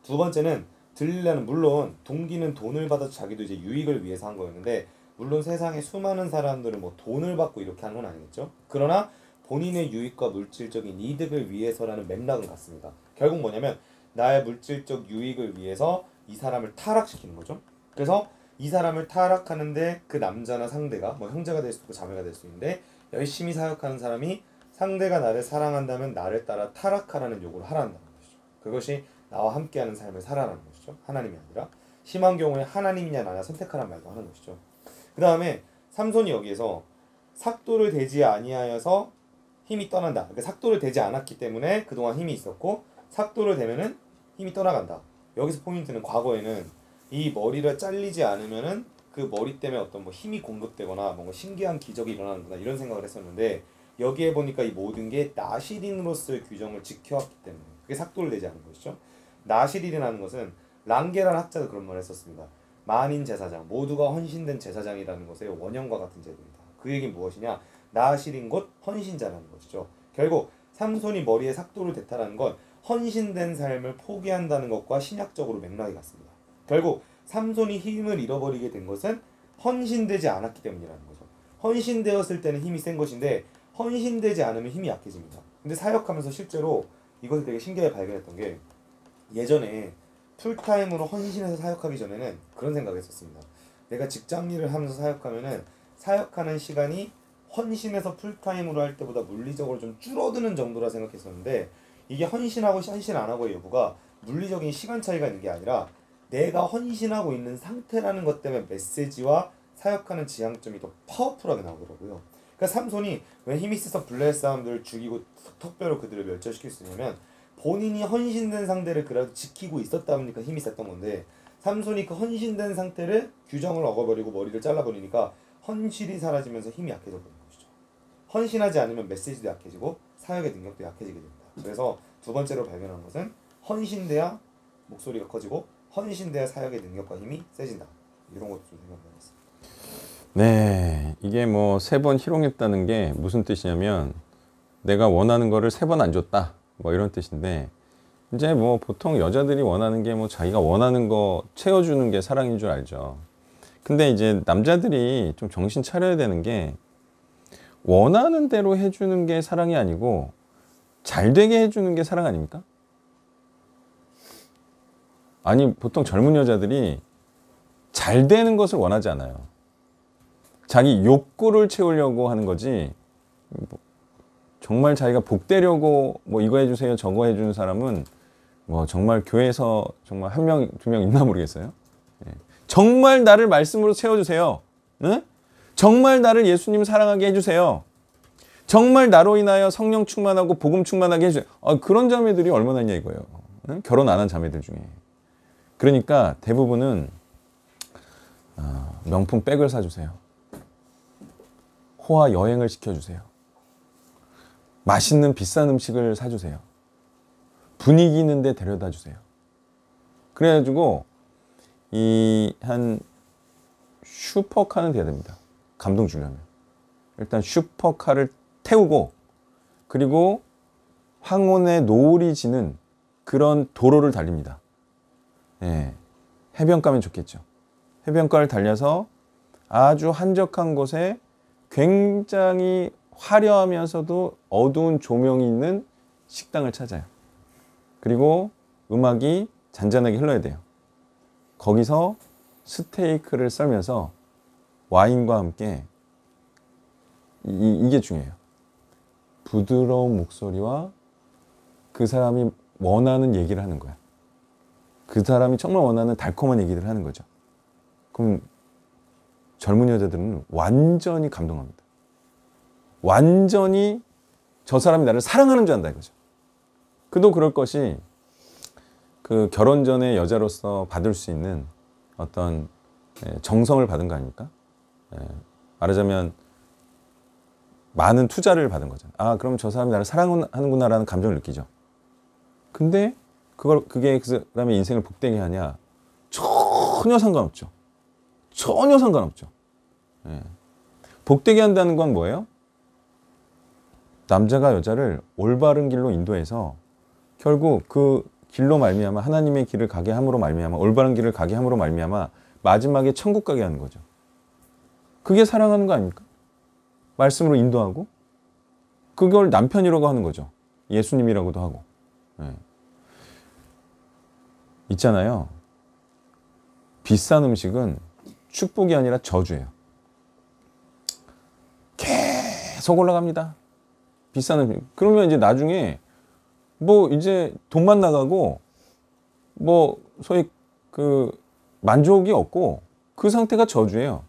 두 번째는 들릴라는 물론 동기는 돈을 받아서 자기도 이제 유익을 위해서 한 거였는데 물론 세상에 수많은 사람들은 뭐 돈을 받고 이렇게 하는 건 아니겠죠. 그러나 본인의 유익과 물질적인 이득을 위해서라는 맥락은 같습니다. 결국 뭐냐면 나의 물질적 유익을 위해서 이 사람을 타락시키는 거죠. 그래서 이 사람을 타락하는데 그 남자나 상대가 뭐 형제가 될 수도 있고 자매가 될 수 있는데 열심히 사역하는 사람이 상대가 나를 사랑한다면 나를 따라 타락하라는 요구를 하라는 것이죠. 그것이 나와 함께하는 삶을 살아라는 것이죠. 하나님이 아니라 심한 경우에 하나님이냐 나냐 선택하라는 말도 하는 것이죠. 그 다음에 삼손이 여기에서 삭도를 대지 아니하여서 힘이 떠난다. 그러니까 삭도를 대지 않았기 때문에 그동안 힘이 있었고 삭도를 대면은 힘이 떠나간다. 여기서 포인트는 과거에는 이 머리를 잘리지 않으면은 그 머리 때문에 어떤 뭐 힘이 공급되거나 뭔가 신기한 기적이 일어나는구나 이런 생각을 했었는데 여기에 보니까 이 모든 게 나시린으로서의 규정을 지켜왔기 때문에 그게 삭도를 대지 않은 것이죠. 나시린이라는 것은 랑게라는 학자도 그런 말을 했었습니다. 만인 제사장, 모두가 헌신된 제사장이라는 것의 원형과 같은 제도입니다. 그 얘기는 무엇이냐? 나시린 곧 헌신자라는 것이죠. 결국 삼손이 머리에 삭도를 댔다는 건 헌신된 삶을 포기한다는 것과 신약적으로 맥락이 같습니다. 결국 삼손이 힘을 잃어버리게 된 것은 헌신되지 않았기 때문이라는 거죠. 헌신되었을 때는 힘이 센 것인데 헌신되지 않으면 힘이 약해집니다. 근데 사역하면서 실제로 이것을 되게 신기하게 발견했던 게 예전에 풀타임으로 헌신해서 사역하기 전에는 그런 생각을 했었습니다. 내가 직장 일을 하면서 사역하면은 사역하는 시간이 헌신해서 풀타임으로 할 때보다 물리적으로 좀 줄어드는 정도라 생각했었는데 이게 헌신하고 헌신 안 하고의 여부가 물리적인 시간 차이가 있는 게 아니라 내가 헌신하고 있는 상태라는 것 때문에 메시지와 사역하는 지향점이 더 파워풀하게 나오더라고요. 그러니까 삼손이 왜 힘이 세서 블레셋 사람들을 죽이고 턱뼈로 그들을 멸절시킬 수 있냐면 본인이 헌신된 상대를 그래도 지키고 있었다 보니까 힘이 셌던 건데 삼손이 그 헌신된 상태를 규정을 어겨버리고 머리를 잘라버리니까 헌신이 사라지면서 힘이 약해져 버린 것이죠. 헌신하지 않으면 메시지도 약해지고 사역의 능력도 약해지게 됩니다. 그래서 두 번째로 발견한 것은 헌신돼야 목소리가 커지고 헌신돼야 사역의 능력과 힘이 세진다. 이런 것도 좀 생각해봤습니다. 네, 이게 뭐 3번 희롱했다는 게 무슨 뜻이냐면 내가 원하는 거를 3번 안 줬다. 뭐 이런 뜻인데 이제 뭐 보통 여자들이 원하는 게 뭐 자기가 원하는 거 채워주는 게 사랑인 줄 알죠. 근데 이제 남자들이 좀 정신 차려야 되는 게 원하는 대로 해주는 게 사랑이 아니고 잘 되게 해주는 게 사랑 아닙니까? 아니 보통 젊은 여자들이 잘 되는 것을 원하지 않아요. 자기 욕구를 채우려고 하는 거지 뭐 정말 자기가 복되려고 뭐 이거 해주세요 저거 해주는 사람은 뭐 정말 교회에서 정말 1명, 2명 있나 모르겠어요. 예. 정말 나를 말씀으로 채워주세요. 응? 정말 나를 예수님 사랑하게 해주세요. 정말 나로 인하여 성령 충만하고 복음 충만하게 해주세요. 그런 자매들이 얼마나 있냐 이거예요. 응? 결혼 안 한 자매들 중에. 그러니까 대부분은 명품 백을 사주세요. 호화 여행을 시켜주세요. 맛있는 비싼 음식을 사주세요. 분위기 있는데 데려다 주세요. 그래가지고 한 슈퍼카는 돼야 됩니다. 감동 주려면. 일단 슈퍼카를 태우고 그리고 황혼의 노을이 지는 그런 도로를 달립니다. 예, 해변가면 좋겠죠. 해변가를 달려서 아주 한적한 곳에 굉장히 화려하면서도 어두운 조명이 있는 식당을 찾아요. 그리고 음악이 잔잔하게 흘러야 돼요. 거기서 스테이크를 썰면서 와인과 함께 이게 중요해요. 부드러운 목소리와 그 사람이 원하는 얘기를 하는 거야. 그 사람이 정말 원하는 달콤한 얘기를 하는 거죠. 그럼 젊은 여자들은 완전히 감동합니다. 완전히 저 사람이 나를 사랑하는 줄 안다 이거죠. 그도 그럴 것이 그 결혼 전에 여자로서 받을 수 있는 어떤 정성을 받은 거 아닙니까? 말하자면 많은 투자를 받은 거잖아요. 그럼 저 사람이 나를 사랑하는구나라는 감정을 느끼죠. 근데 그게 그 사람의 인생을 복되게 하냐? 전혀 상관없죠. 전혀 상관없죠. 복되게 한다는 건 뭐예요? 남자가 여자를 올바른 길로 인도해서 결국 그 길로 말미암아 하나님의 길을 가게 함으로 말미암아 올바른 길을 가게 함으로 말미암아 마지막에 천국 가게 하는 거죠. 그게 사랑하는 거 아닙니까? 말씀으로 인도하고 그걸 남편이라고 하는 거죠. 예수님이라고도 하고. 있잖아요. 비싼 음식은 축복이 아니라 저주예요. 계속 올라갑니다. 비싼 음식. 그러면 이제 나중에 뭐 이제 돈만 나가고 뭐 소위 그 만족이 없고 그 상태가 저주예요.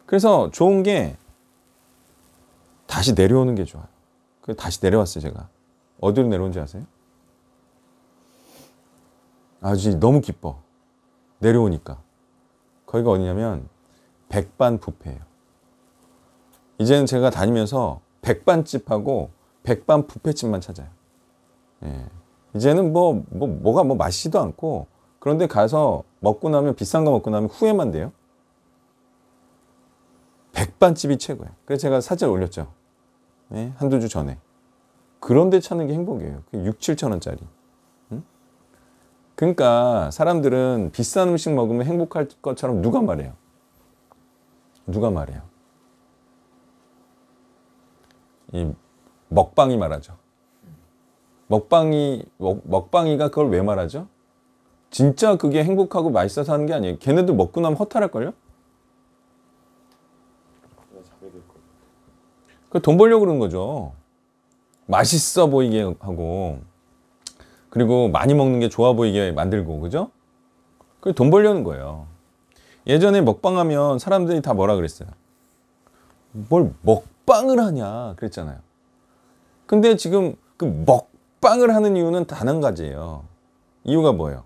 그래서 좋은 게 다시 내려오는 게 좋아요. 그래서 다시 내려왔어요, 제가. 어디로 내려온지 아세요? 아주 너무 기뻐. 내려오니까. 거기가 어디냐면 백반뷔페예요. 이제는 제가 다니면서 백반집하고 백반뷔페집만 찾아요. 예. 이제는 뭐가 맛있지도 않고 그런데 가서 먹고 나면 비싼 거 먹고 나면 후회만 돼요. 백반집이 최고예요. 그래서 제가 사진 올렸죠. 네, 한두 주 전에. 그런데 찾는 게 행복이에요. 6, 7천 원짜리. 응? 그러니까 사람들은 비싼 음식 먹으면 행복할 것처럼 누가 말해요? 누가 말해요? 이 먹방이 말하죠. 먹방이가 그걸 왜 말하죠? 진짜 그게 행복하고 맛있어서 하는 게 아니에요. 걔네들 먹고 나면 허탈할걸요? 그 돈 벌려고 그러는 거죠. 맛있어 보이게 하고 그리고 많이 먹는 게 좋아 보이게 만들고 그죠? 그게 돈 벌려는 거예요. 예전에 먹방하면 사람들이 다 뭐라 그랬어요? 뭘 먹방을 하냐 그랬잖아요. 근데 지금 그 먹방을 하는 이유는 단 한 가지예요. 이유가 뭐예요?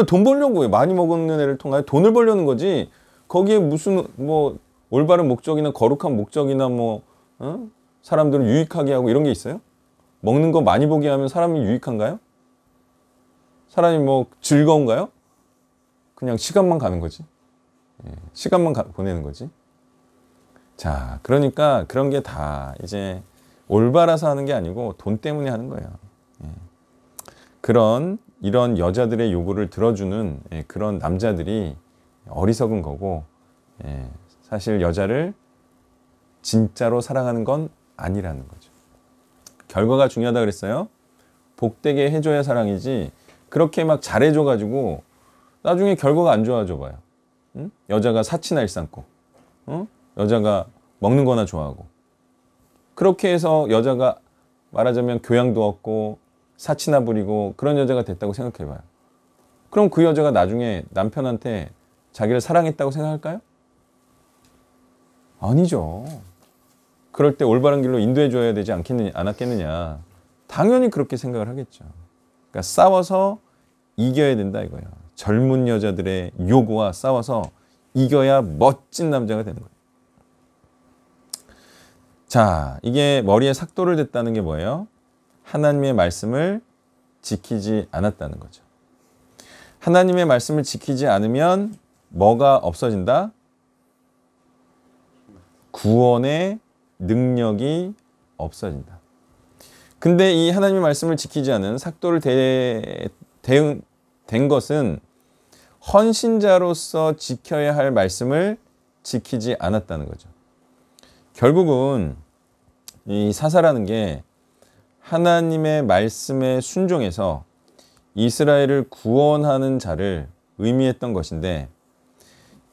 돈 벌려고 해요. 많이 먹는 애를 통하여 돈을 벌려는 거지. 거기에 무슨 뭐 올바른 목적이나 거룩한 목적이나 사람들을 유익하게 하고 이런 게 있어요? 먹는 거 많이 보게 하면 사람이 유익한가요? 사람이 뭐 즐거운가요? 그냥 시간만 가는 거지. 시간만 보내는 거지. 자, 그러니까 그런 게 다 이제 올바라서 하는 게 아니고 돈 때문에 하는 거예요. 이런 여자들의 요구를 들어주는 그런 남자들이 어리석은 거고, 사실 여자를 진짜로 사랑하는 건 아니라는 거죠. 결과가 중요하다 그랬어요. 복되게 해줘야 사랑이지 그렇게 막 잘해줘가지고 나중에 결과가 안 좋아져 봐요. 응? 여자가 사치나 일삼고 여자가 먹는 거나 좋아하고 그렇게 해서 여자가 말하자면 교양도 없고 사치나 부리고 그런 여자가 됐다고 생각해봐요. 그럼 그 여자가 나중에 남편한테 자기를 사랑했다고 생각할까요? 아니죠. 그럴 때 올바른 길로 인도해줘야 되지 않았겠느냐. 당연히 그렇게 생각을 하겠죠. 그러니까 싸워서 이겨야 된다 이거예요. 젊은 여자들의 요구와 싸워서 이겨야 멋진 남자가 되는 거예요. 자, 이게 머리에 삭도를 댔다는 게 뭐예요? 하나님의 말씀을 지키지 않았다는 거죠. 하나님의 말씀을 지키지 않으면 뭐가 없어진다? 구원의 능력이 없어진다. 근데 이 하나님의 말씀을 지키지 않은 삭도를 댄 것은 헌신자로서 지켜야 할 말씀을 지키지 않았다는 거죠. 결국은 이 사사라는 게 하나님의 말씀에 순종해서 이스라엘을 구원하는 자를 의미했던 것인데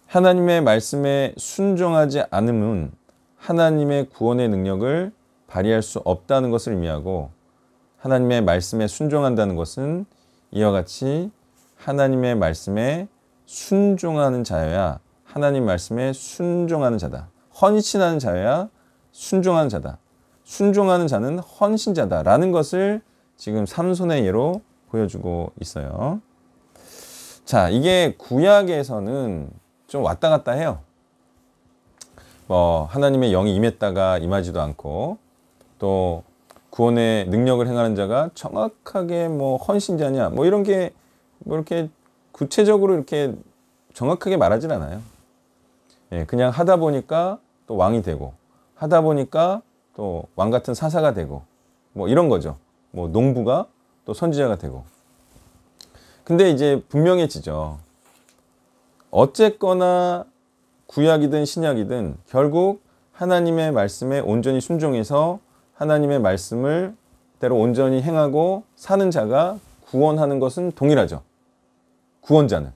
하나님의 말씀에 순종하지 않음은 하나님의 구원의 능력을 발휘할 수 없다는 것을 의미하고 하나님의 말씀에 순종한다는 것은 이와 같이 하나님의 말씀에 순종하는 자여야 하나님 말씀에 순종하는 자다. 헌신하는 자여야 순종하는 자다. 순종하는 자는 헌신자다라는 것을 지금 삼손의 예로 보여주고 있어요. 자, 이게 구약에서는 좀 왔다 갔다 해요. 하나님의 영이 임했다가 임하지도 않고 또 구원의 능력을 행하는 자가 정확하게 헌신자냐 이런 게 이렇게 구체적으로 이렇게 정확하게 말하진 않아요. 그냥 하다 보니까 또 왕이 되고 하다 보니까 또 왕 같은 사사가 되고 이런 거죠. 농부가 또 선지자가 되고. 근데 이제 분명해지죠. 어쨌거나 구약이든 신약이든 결국 하나님의 말씀에 온전히 순종해서 하나님의 말씀을 대로 온전히 행하고 사는 자가 구원하는 것은 동일하죠. 구원자는.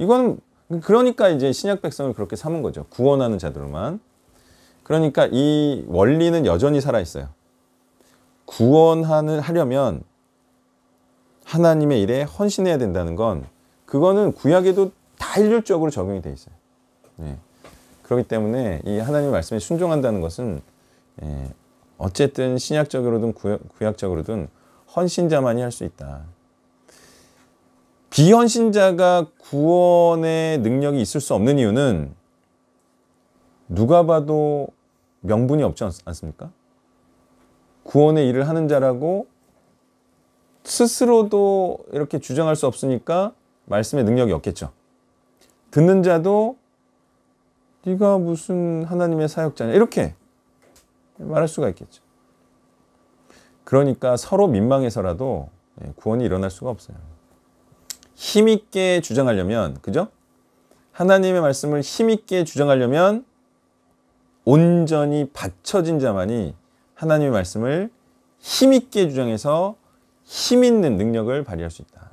이건 그러니까 이제 신약 백성을 그렇게 삼은 거죠. 구원하는 자들만. 그러니까 이 원리는 여전히 살아 있어요. 하려면 하나님의 일에 헌신해야 된다는 건 그거는 구약에도 다 일률적으로 적용이 돼 있어요. 예. 그렇기 때문에 이 하나님의 말씀에 순종한다는 것은 어쨌든 신약적으로든 구약적으로든 헌신자만이 할 수 있다. 비헌신자가 구원의 능력이 있을 수 없는 이유는 누가 봐도 명분이 없지 않습니까? 구원의 일을 하는 자라고 스스로도 이렇게 주장할 수 없으니까 말씀의 능력이 없겠죠. 듣는 자도 네가 무슨 하나님의 사역자냐 이렇게 말할 수가 있겠죠. 그러니까 서로 민망해서라도 구원이 일어날 수가 없어요. 힘있게 주장하려면, 그죠? 하나님의 말씀을 힘있게 주장하려면 온전히 받쳐진 자만이 하나님의 말씀을 힘있게 주장해서 힘있는 능력을 발휘할 수 있다.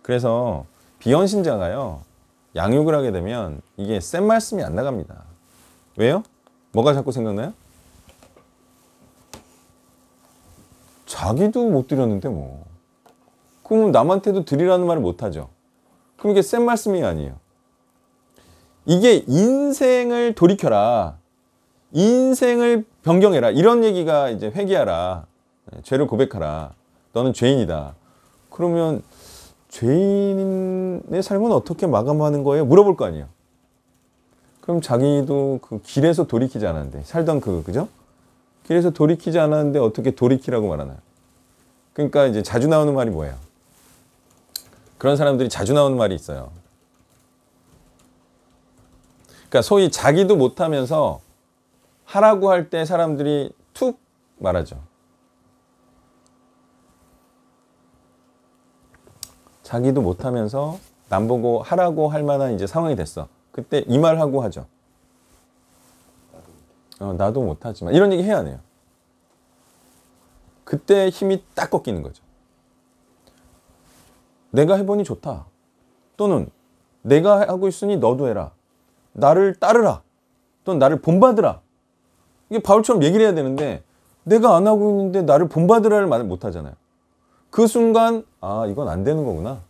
그래서 비헌신자가요, 양육을 하게 되면 이게 센 말씀이 안 나갑니다. 왜요? 뭐가 자꾸 생각나요? 자기도 못 드렸는데 뭐. 그럼 남한테도 드리라는 말을 못 하죠. 그럼 이게 센 말씀이 아니에요. 이게 인생을 돌이켜라. 인생을 변경해라. 이런 얘기가 이제 회개하라. 죄를 고백하라. 너는 죄인이다. 그러면 죄인의 삶은 어떻게 마감하는 거예요? 물어볼 거 아니에요. 그럼 자기도 그 길에서 돌이키지 않았는데 살던 그죠? 길에서 돌이키지 않았는데 어떻게 돌이키라고 말하나요? 그러니까 이제 자주 나오는 말이 뭐예요? 그런 사람들이 자주 나오는 말이 있어요. 그러니까 소위 자기도 못하면서 하라고 할 때 사람들이 툭 말하죠. 자기도 못하면서 남 보고 하라고 할 만한 이제 상황이 됐어. 그때 이 말 하고 하죠. 나도 못하지만 이런 얘기 해야 해요. 그때 힘이 딱 꺾이는 거죠. 내가 해보니 좋다. 또는 내가 하고 있으니 너도 해라. 나를 따르라. 또는 나를 본받으라. 이게 바울처럼 얘기를 해야 되는데 내가 안 하고 있는데 나를 본받으라를 말을 못 하잖아요. 그 순간 이건 안 되는 거구나.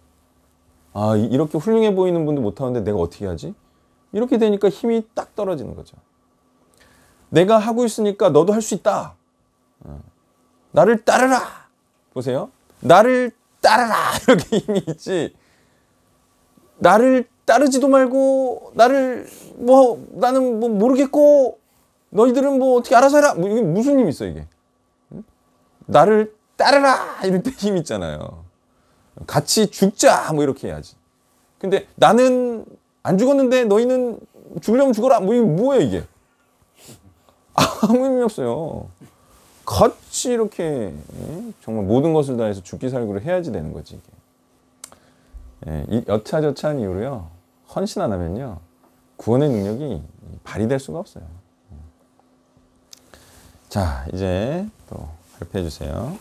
이렇게 훌륭해 보이는 분도 못 하는데 내가 어떻게 하지? 이렇게 되니까 힘이 딱 떨어지는 거죠. 내가 하고 있으니까 너도 할 수 있다. 나를 따르라. 보세요. 나를 따르라. 이렇게 힘이 있지. 나를 따르지도 말고 나는 모르겠고 너희들은 어떻게 알아서 해라. 이게 무슨 힘이 있어 이게. 나를 따르라. 이럴 때 힘 있잖아요. 같이 죽자. 이렇게 해야지. 근데 나는 안 죽었는데 너희는 죽으려면 죽어라. 이게 뭐예요 이게. 아무 의미 없어요. 같이 이렇게 정말 모든 것을 다해서 죽기 살기로 해야지 되는 거지 이게. 이 여차저차한 이유로요. 헌신 안 하면요. 구원의 능력이 발휘될 수가 없어요. 자, 이제 또 발표해 주세요.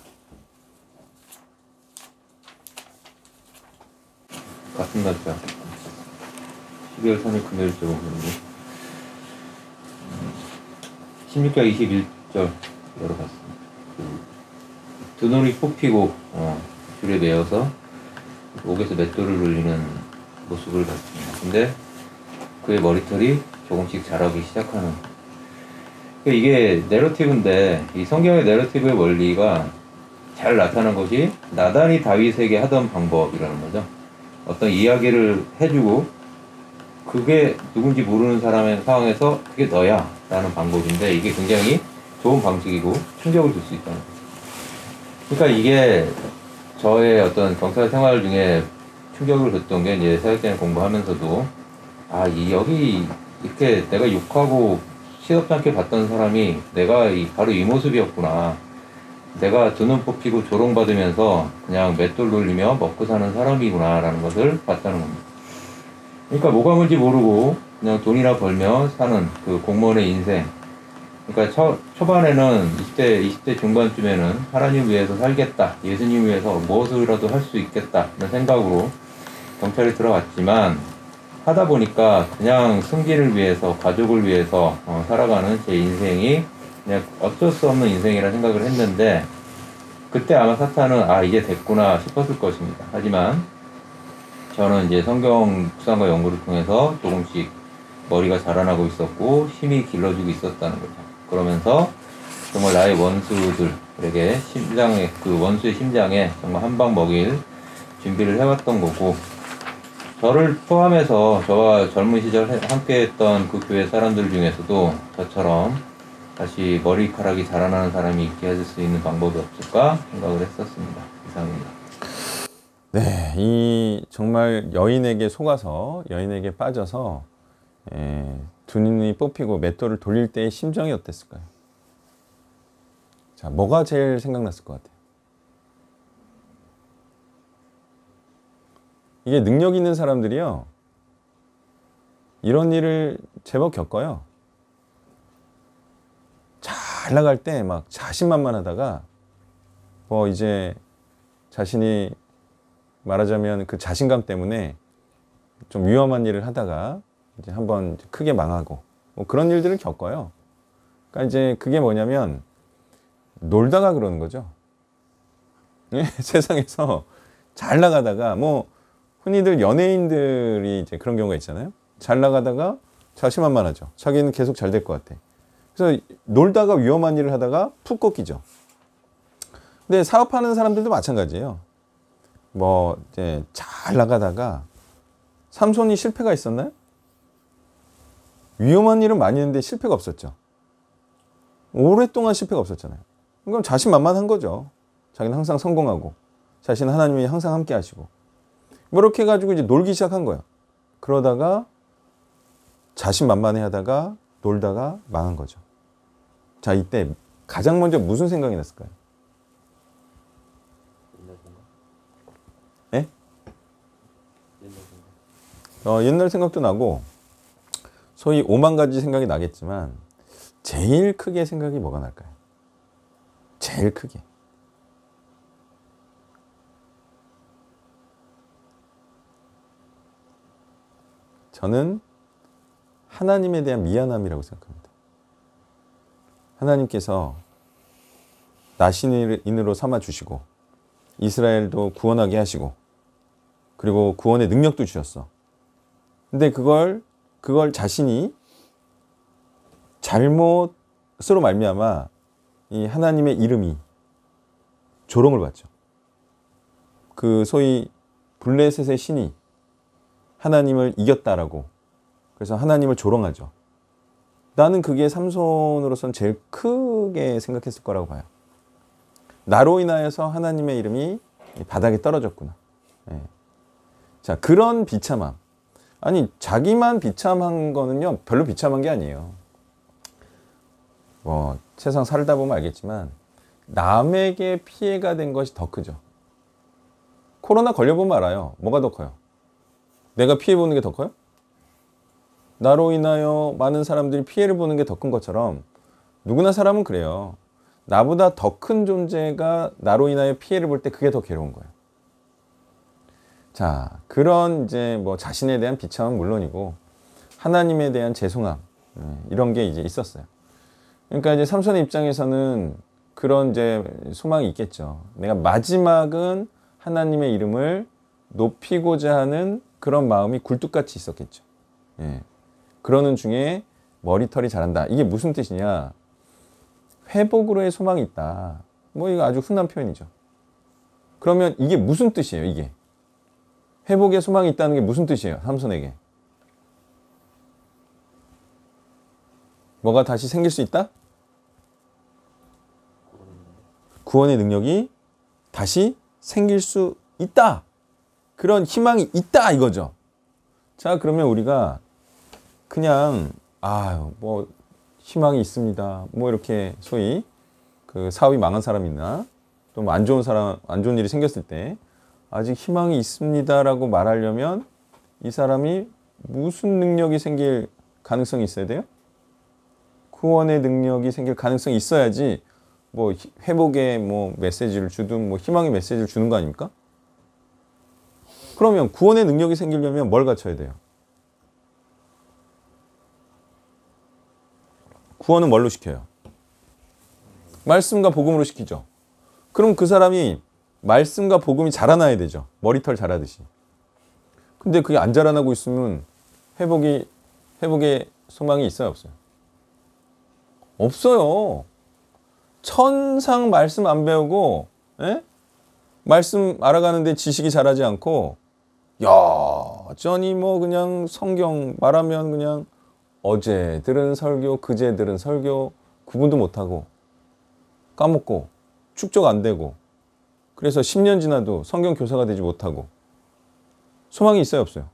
같은 날짜 12월 3일 금요일 적은 보는데 16절 21절 열어봤습니다. 두 눈이 뽑히고 줄에 매어서 옥에서 맷돌을 눌리는 모습을 봤습니다. 근데 그의 머리털이 조금씩 자라기 시작하는, 이게 내러티브인데 이 성경의 내러티브의 원리가 잘 나타난 것이 나단이 다윗에게 하던 방법이라는 거죠. 어떤 이야기를 해주고 그게 누군지 모르는 사람의 상황에서 그게 너야 라는 방법인데 이게 굉장히 좋은 방식이고 충격을 줄 수 있다는 거죠. 그러니까 이게 저의 어떤 경찰 생활 중에 충격을 줬던 게 이제 사역자님 공부하면서도 여기 이렇게 내가 욕하고 시덥지 않게 봤던 사람이 내가 바로 이 모습이었구나. 내가 두 눈 뽑히고 조롱받으면서 그냥 맷돌 돌리며 먹고 사는 사람이구나 라는 것을 봤다는 겁니다. 그러니까 뭐가 뭔지 모르고 그냥 돈이나 벌며 사는 그 공무원의 인생. 그러니까 초반에는 20대 중반쯤에는 하나님 위해서 살겠다, 예수님 위해서 무엇이라도 할 수 있겠다 이런 생각으로 경찰에 들어갔지만 하다 보니까 그냥 승기를 위해서 가족을 위해서 살아가는 제 인생이 그냥 어쩔 수 없는 인생이라 생각을 했는데 그때 아마 사탄은 아 이제 됐구나 싶었을 것입니다. 하지만 저는 이제 성경 묵상과 연구를 통해서 조금씩 머리가 자라나고 힘이 길러지고 있었다는 거죠. 그러면서 정말 나의 원수들에게 심장에 그 원수의 심장에 정말 한 방 먹일 준비를 해왔던 거고 저를 포함해서 저와 젊은 시절 함께했던 그 교회 사람들 중에서도 저처럼 다시 머리카락이 자라나는 사람이 있게 해줄 수 있는 방법이 없을까 생각을 했었습니다. 이상입니다. 네, 이 정말 여인에게 속아서 여인에게 빠져서 두 눈이 뽑히고 맷돌을 돌릴 때의 심정이 어땠을까요? 자, 뭐가 제일 생각났을 것 같아요? 이게 능력 있는 사람들이요, 이런 일을 제법 겪어요. 잘 나갈 때 막 자신만만하다가 뭐 이제 자신이 말하자면 그 자신감 때문에 좀 위험한 일을 하다가 이제 한번 크게 망하고 뭐 그런 일들을 겪어요. 그러니까 이제 그게 뭐냐면 놀다가 그러는 거죠. 세상에서 잘 나가다가 뭐 흔히들 연예인들이 이제 그런 경우가 있잖아요. 잘 나가다가 자신만만하죠. 자기는 계속 잘 될 것 같아. 그래서 놀다가 위험한 일을 하다가 푹 꺾이죠. 근데 사업하는 사람들도 마찬가지예요. 뭐 이제 잘 나가다가 삼손이 실패가 있었나요? 위험한 일은 많이 했는데 실패가 없었죠. 오랫동안 실패가 없었잖아요. 그럼 자신만만한 거죠. 자기는 항상 성공하고 자신은 하나님이 항상 함께 하시고 뭐 이렇게 해가지고 이제 놀기 시작한 거예요. 그러다가 자신만만해 하다가 놀다가 망한 거죠. 자, 이때 가장 먼저 무슨 생각이 났을까요? 예? 옛날 생각도 나고 소위 5만 가지 생각이 나겠지만 제일 크게 생각이 뭐가 날까요? 제일 크게. 저는 하나님에 대한 미안함이라고 생각합니다. 하나님께서 나신인으로 삼아주시고 이스라엘도 구원하게 하시고 그리고 구원의 능력도 주셨어. 근데 그걸 자신이 잘못으로 말미암아 이 하나님의 이름이 조롱을 받죠. 그 소위 블레셋의 신이 하나님을 이겼다라고 그래서 하나님을 조롱하죠. 나는 그게 삼손으로서는 제일 크게 생각했을 거라고 봐요. 나로 인하여서 하나님의 이름이 바닥에 떨어졌구나. 예. 자, 그런 비참함. 아니, 자기만 비참한 거는요, 별로 비참한 게 아니에요. 뭐, 세상 살다 보면 알겠지만, 남에게 피해가 된 것이 더 크죠. 코로나 걸려보면 알아요. 뭐가 더 커요? 내가 피해보는 게 더 커요? 나로 인하여 많은 사람들이 피해를 보는 게 더 큰 것처럼 누구나 사람은 그래요. 나보다 더 큰 존재가 나로 인하여 피해를 볼 때 그게 더 괴로운 거예요. 자, 그런 이제 뭐 자신에 대한 비참은 물론이고 하나님에 대한 죄송함 이런 게 이제 있었어요. 그러니까 이제 삼손의 입장에서는 그런 이제 소망이 있겠죠. 내가 마지막은 하나님의 이름을 높이고자 하는 그런 마음이 굴뚝같이 있었겠죠. 예. 그러는 중에 머리털이 자란다. 이게 무슨 뜻이냐? 회복으로의 소망이 있다. 뭐 이거 아주 흔한 표현이죠. 그러면 이게 무슨 뜻이에요? 이게 회복의 소망이 있다는 게 무슨 뜻이에요? 삼손에게 뭐가 다시 생길 수 있다? 구원의 능력이 다시 생길 수 있다. 그런 희망이 있다 이거죠. 자, 그러면 우리가 그냥 뭐 희망이 있습니다. 뭐 이렇게 소위 그 사업이 망한 사람이나 또 뭐 안 좋은 일이 생겼을 때 아직 희망이 있습니다라고 말하려면 이 사람이 무슨 능력이 생길 가능성이 있어야 돼요? 구원의 능력이 생길 가능성이 있어야지 뭐 회복의 뭐 메시지를 주든 뭐 희망의 메시지를 주는 거 아닙니까? 그러면 구원의 능력이 생기려면 뭘 갖춰야 돼요? 구원은 뭘로 시켜요? 말씀과 복음으로 시키죠. 그럼 그 사람이 말씀과 복음이 자라나야 되죠. 머리털 자라듯이. 근데 그게 안 자라나고 있으면 회복의 소망이 있어요, 없어요? 없어요. 천상 말씀 안 배우고, 에? 말씀 알아가는데 지식이 자라지 않고, 여전히 뭐 그냥 성경 말하면 그냥 어제 들은 설교, 그제 들은 설교 구분도 못하고, 까먹고, 축적 안 되고, 그래서 10년 지나도 성경 교사가 되지 못하고, 소망이 있어요, 없어요?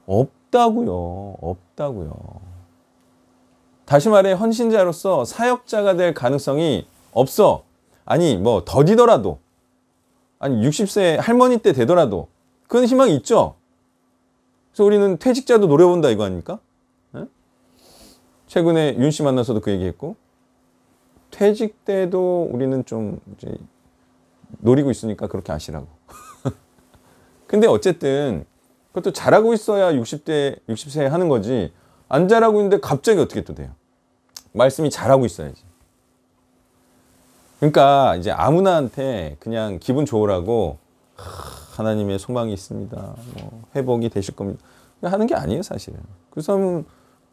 없다고요. 없다고요. 다시 말해 헌신자로서 사역자가 될 가능성이 없어. 아니 뭐 더디더라도, 아니 60세 할머니 때 되더라도 그건 희망이 있죠. 그래서 우리는 퇴직자도 노려본다 이거 아닙니까? 네? 최근에 윤 씨 만나서도 그 얘기했고, 퇴직 때도 우리는 좀 이제 노리고 있으니까 그렇게 아시라고. 근데 어쨌든 그것도 잘하고 있어야 60세에 하는 거지, 안 잘하고 있는데 갑자기 어떻게 또 돼요? 말씀이 잘하고 있어야지. 그러니까 이제 아무나한테 그냥 기분 좋으라고 하나님의 소망이 있습니다, 뭐 회복이 되실 겁니다 하는 게 아니에요 사실은.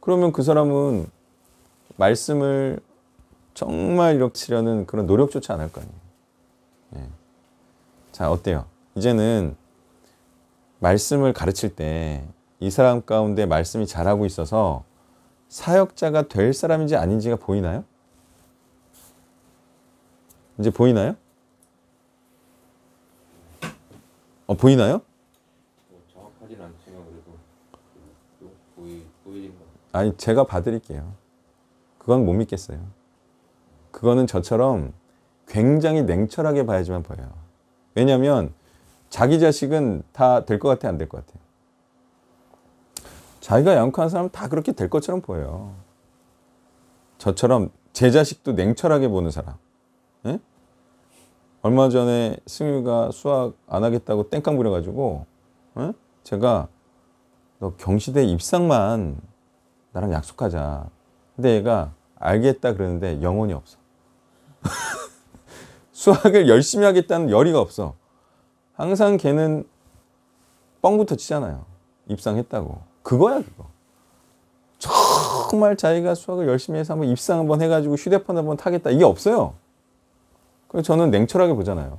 그러면 그 사람은 말씀을 정말 이룩치려는 그런 노력조차 안 할 거 아니에요. 예. 자, 어때요? 이제는 말씀을 가르칠 때 이 사람 가운데 말씀이 잘하고 있어서 사역자가 될 사람인지 아닌지가 보이나요? 이제 보이나요? 보이나요? 정확하진 않지만 그래도 보이는 거. 아니, 제가 봐드릴게요. 그건 못 믿겠어요. 그거는 저처럼 굉장히 냉철하게 봐야지만 보여요. 왜냐하면 자기 자식은 다 될 것 같아, 안 될 것 같아요? 자기가 양육하는 사람은 다 그렇게 될 것처럼 보여요. 저처럼 제 자식도 냉철하게 보는 사람. 예? 얼마 전에 승유가 수학 안 하겠다고 땡깡 부려가지고, 예? 제가 너 경시대 입상만 나랑 약속하자. 근데 얘가 알겠다 그러는데 영혼이 없어. 수학을 열심히 하겠다는 열의가 없어. 항상 걔는 뻥부터 치잖아요. 입상했다고. 그거야 그거. 정말 자기가 수학을 열심히 해서 한번 입상 한번 해가지고 휴대폰 한번 타겠다, 이게 없어요. 그래서 저는 냉철하게 보잖아요.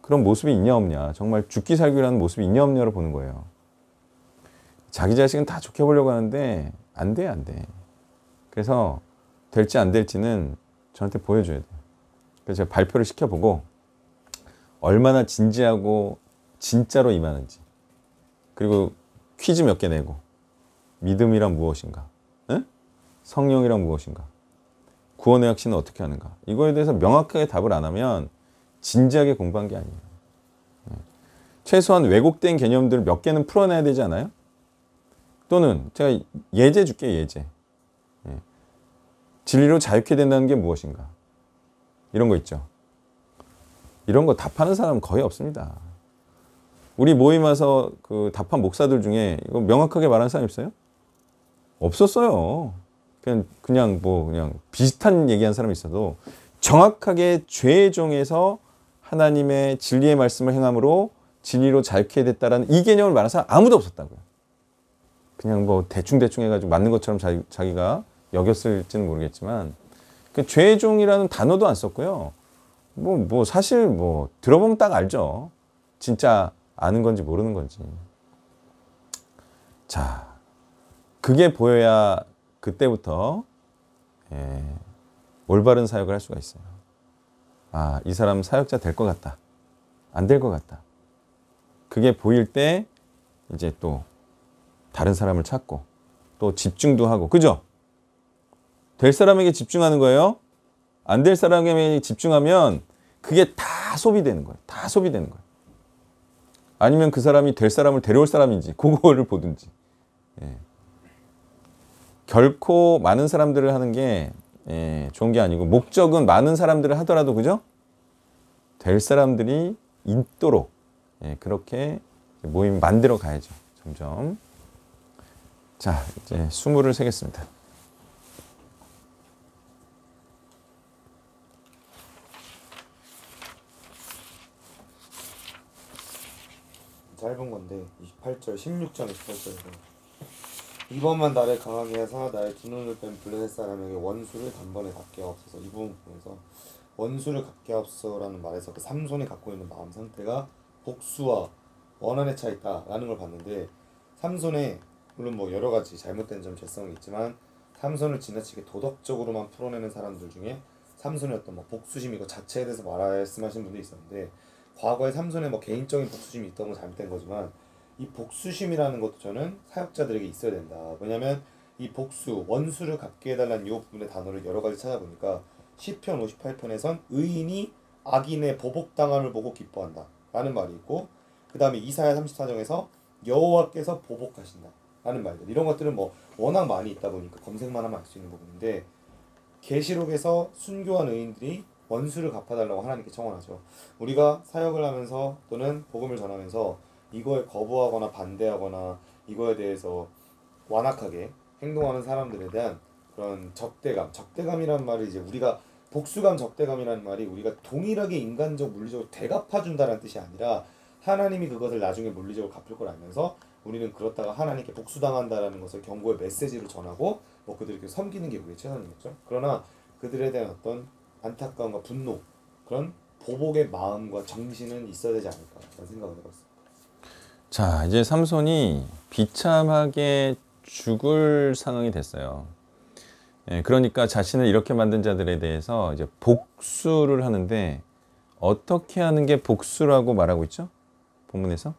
그런 모습이 있냐 없냐, 정말 죽기 살기라는 모습이 있냐 없냐로 보는 거예요. 자기 자식은 다 좋게 보려고 하는데 안 돼, 안 돼. 그래서 될지 안 될지는 저한테 보여줘야 돼요. 그래서 제가 발표를 시켜보고 얼마나 진지하고 진짜로 임하는지, 그리고 퀴즈 몇 개 내고, 믿음이란 무엇인가, 에? 성령이란 무엇인가, 구원의 확신은 어떻게 하는가, 이거에 대해서 명확하게 답을 안 하면 진지하게 공부한 게 아니에요. 최소한 왜곡된 개념들 몇 개는 풀어내야 되지 않아요? 또는 제가 예제 줄게, 예제. 진리로 자유케 된다는 게 무엇인가, 이런 거 있죠. 이런 거 답하는 사람은 거의 없습니다. 우리 모임 와서 그 답한 목사들 중에 이거 명확하게 말하는 사람 있어요? 없었어요. 그냥 비슷한 얘기한 사람이 있어도 정확하게 죄의 종에서 하나님의 진리의 말씀을 행함으로 진리로 자유케 됐다라는 이 개념을 말하는 사람 아무도 없었다고요. 그냥 뭐 대충 해가지고 맞는 것처럼 자기가 여겼을지는 모르겠지만, 그 죄의 종이라는 단어도 안 썼고요. 사실 들어보면 딱 알죠. 진짜 아는 건지 모르는 건지. 자, 그게 보여야 그때부터 올바른 사역을 할 수가 있어요. 아, 이 사람 사역자 될 것 같다, 안 될 것 같다. 그게 보일 때 이제 또 다른 사람을 찾고 또 집중도 하고, 그죠? 될 사람에게 집중하는 거예요. 안 될 사람에게 집중하면 그게 다 소비되는 거예요. 다 소비되는 거예요. 아니면 그 사람이 될 사람을 데려올 사람인지 그거를 보든지. 예. 결코 많은 사람들을 하는 게 좋은 게 아니고, 목적은 많은 사람들을 하더라도, 그죠? 될 사람들이 있도록 그렇게 모임 만들어 가야죠. 점점. 자, 이제 수무를 세겠습니다. 짧은 건데 28절 16장 28절에서 이번만 나를 강하게 하사 나의 두 눈을 뺀 블레셋 사람에게 원수를 단번에 갚게 하옵소서. 이 부분 보면서 원수를 갚게 하옵소서라는 말에서 그 삼손이 갖고 있는 마음 상태가 복수와 원한에 차 있다라는 걸 봤는데, 삼손의 물론 뭐 여러 가지 잘못된 점 죄성이 있지만 삼손을 지나치게 도덕적으로만 풀어내는 사람들 중에 삼손의 어떤 뭐 복수심 이거 자체에 대해서 말씀하신 분도 있었는데, 과거에 삼손의 뭐 개인적인 복수심이 있던 건 잘못된 거지만 이 복수심이라는 것도 저는 사역자들에게 있어야 된다. 왜냐면 이 복수, 원수를 갚게 해달라는 이 부분의 단어를 여러 가지 찾아보니까 시편 58편에선 의인이 악인의 보복당함을 보고 기뻐한다 라는 말이 있고, 그 다음에 이사야 34장에서 여호와께서 보복하신다 라는 말들, 이런 것들은 뭐 워낙 많이 있다 보니까 검색만 하면 알 수 있는 부분인데, 계시록에서 순교한 의인들이 원수를 갚아달라고 하나님께 청원하죠. 우리가 사역을 하면서 또는 복음을 전하면서 이거에 거부하거나 반대하거나 이거에 대해서 완악하게 행동하는 사람들에 대한 그런 적대감이라는 말을 이제 우리가 복수감, 적대감이라는 말이 우리가 동일하게 인간적 물리적으로 대갚아준다는 뜻이 아니라 하나님이 그것을 나중에 물리적으로 갚을 걸 알면서 우리는 그렇다가 하나님께 복수당한다라는 것을 경고의 메시지로 전하고 뭐 그들에게 섬기는 게 우리의 최선이겠죠. 그러나 그들에 대한 어떤 안타까움과 분노, 그런 보복의 마음과 정신은 있어야 되지 않을까라는 생각을 해봤습니다. 자, 이제 삼손이 비참하게 죽을 상황이 됐어요. 그러니까 자신을 이렇게 만든 자들에 대해서 이제 복수를 하는데, 어떻게 하는 게 복수라고 말하고 있죠? 본문에서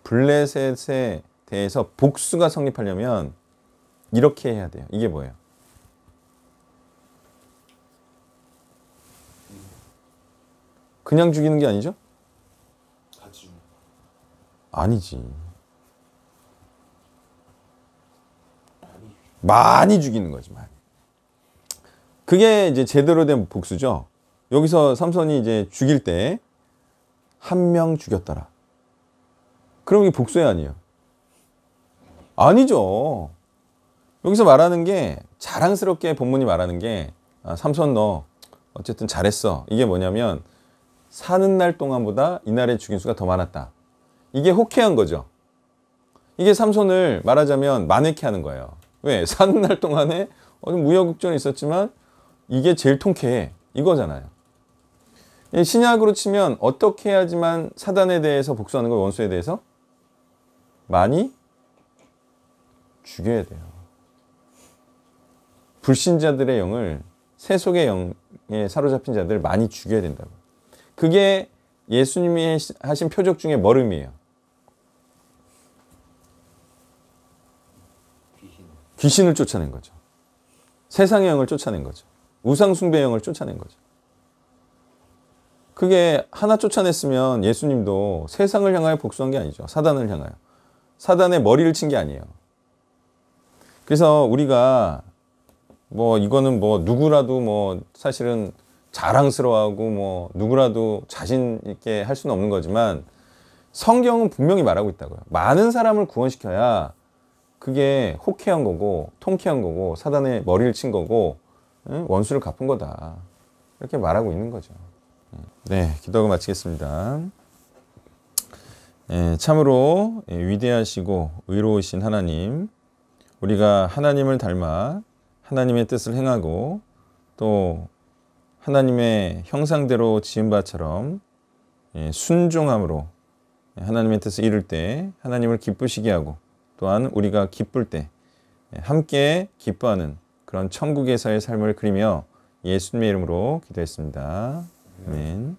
블레셋에 대해서 복수가 성립하려면 이렇게 해야 돼요. 이게 뭐예요? 그냥 죽이는 게 아니죠? 같이 죽는. 아니지. 많이 죽이는 거지, 많이. 그게 이제 제대로 된 복수죠. 여기서 삼손이 이제 죽일 때 한 명 죽였더라. 그럼 이게 복수야, 아니에요? 아니죠. 여기서 말하는 게, 자랑스럽게 본문이 말하는 게, 삼손 너 어쨌든 잘했어. 이게 뭐냐면 사는 날 동안보다 이날의 죽인 수가 더 많았다. 이게 호쾌한 거죠. 이게 삼손을 말하자면 만회케 하는 거예요. 왜? 사는 날 동안에 무역국전이 있었지만 이게 제일 통쾌해. 이거잖아요. 신약으로 치면 어떻게 해야지만 사단에 대해서 복수하는 걸, 원수에 대해서? 많이 죽여야 돼요. 불신자들의 영을, 세속의 영에 사로잡힌 자들을 많이 죽여야 된다고. 그게 예수님이 하신 표적 중에 머름이에요. 귀신을 쫓아낸 거죠. 세상의 영을 쫓아낸 거죠. 우상숭배 영을 쫓아낸 거죠. 그게 하나 쫓아냈으면 예수님도 세상을 향하여 복수한 게 아니죠. 사단을 향하여. 사단의 머리를 친 게 아니에요. 그래서 우리가 뭐 이거는 뭐 누구라도 뭐 사실은 자랑스러워하고 뭐 누구라도 자신 있게 할 수는 없는 거지만, 성경은 분명히 말하고 있다고요. 많은 사람을 구원시켜야 그게 호쾌한 거고 통쾌한 거고 사단의 머리를 친 거고 원수를 갚은 거다. 이렇게 말하고 있는 거죠. 네, 기도하고 마치겠습니다. 참으로 위대하시고 의로우신 하나님, 우리가 하나님을 닮아 하나님의 뜻을 행하고 또 하나님의 형상대로 지은 바처럼 순종함으로 하나님의 뜻을 이룰 때 하나님을 기쁘시게 하고, 또한 우리가 기쁠 때 함께 기뻐하는 그런 천국에서의 삶을 그리며 예수님의 이름으로 기도했습니다. 아멘.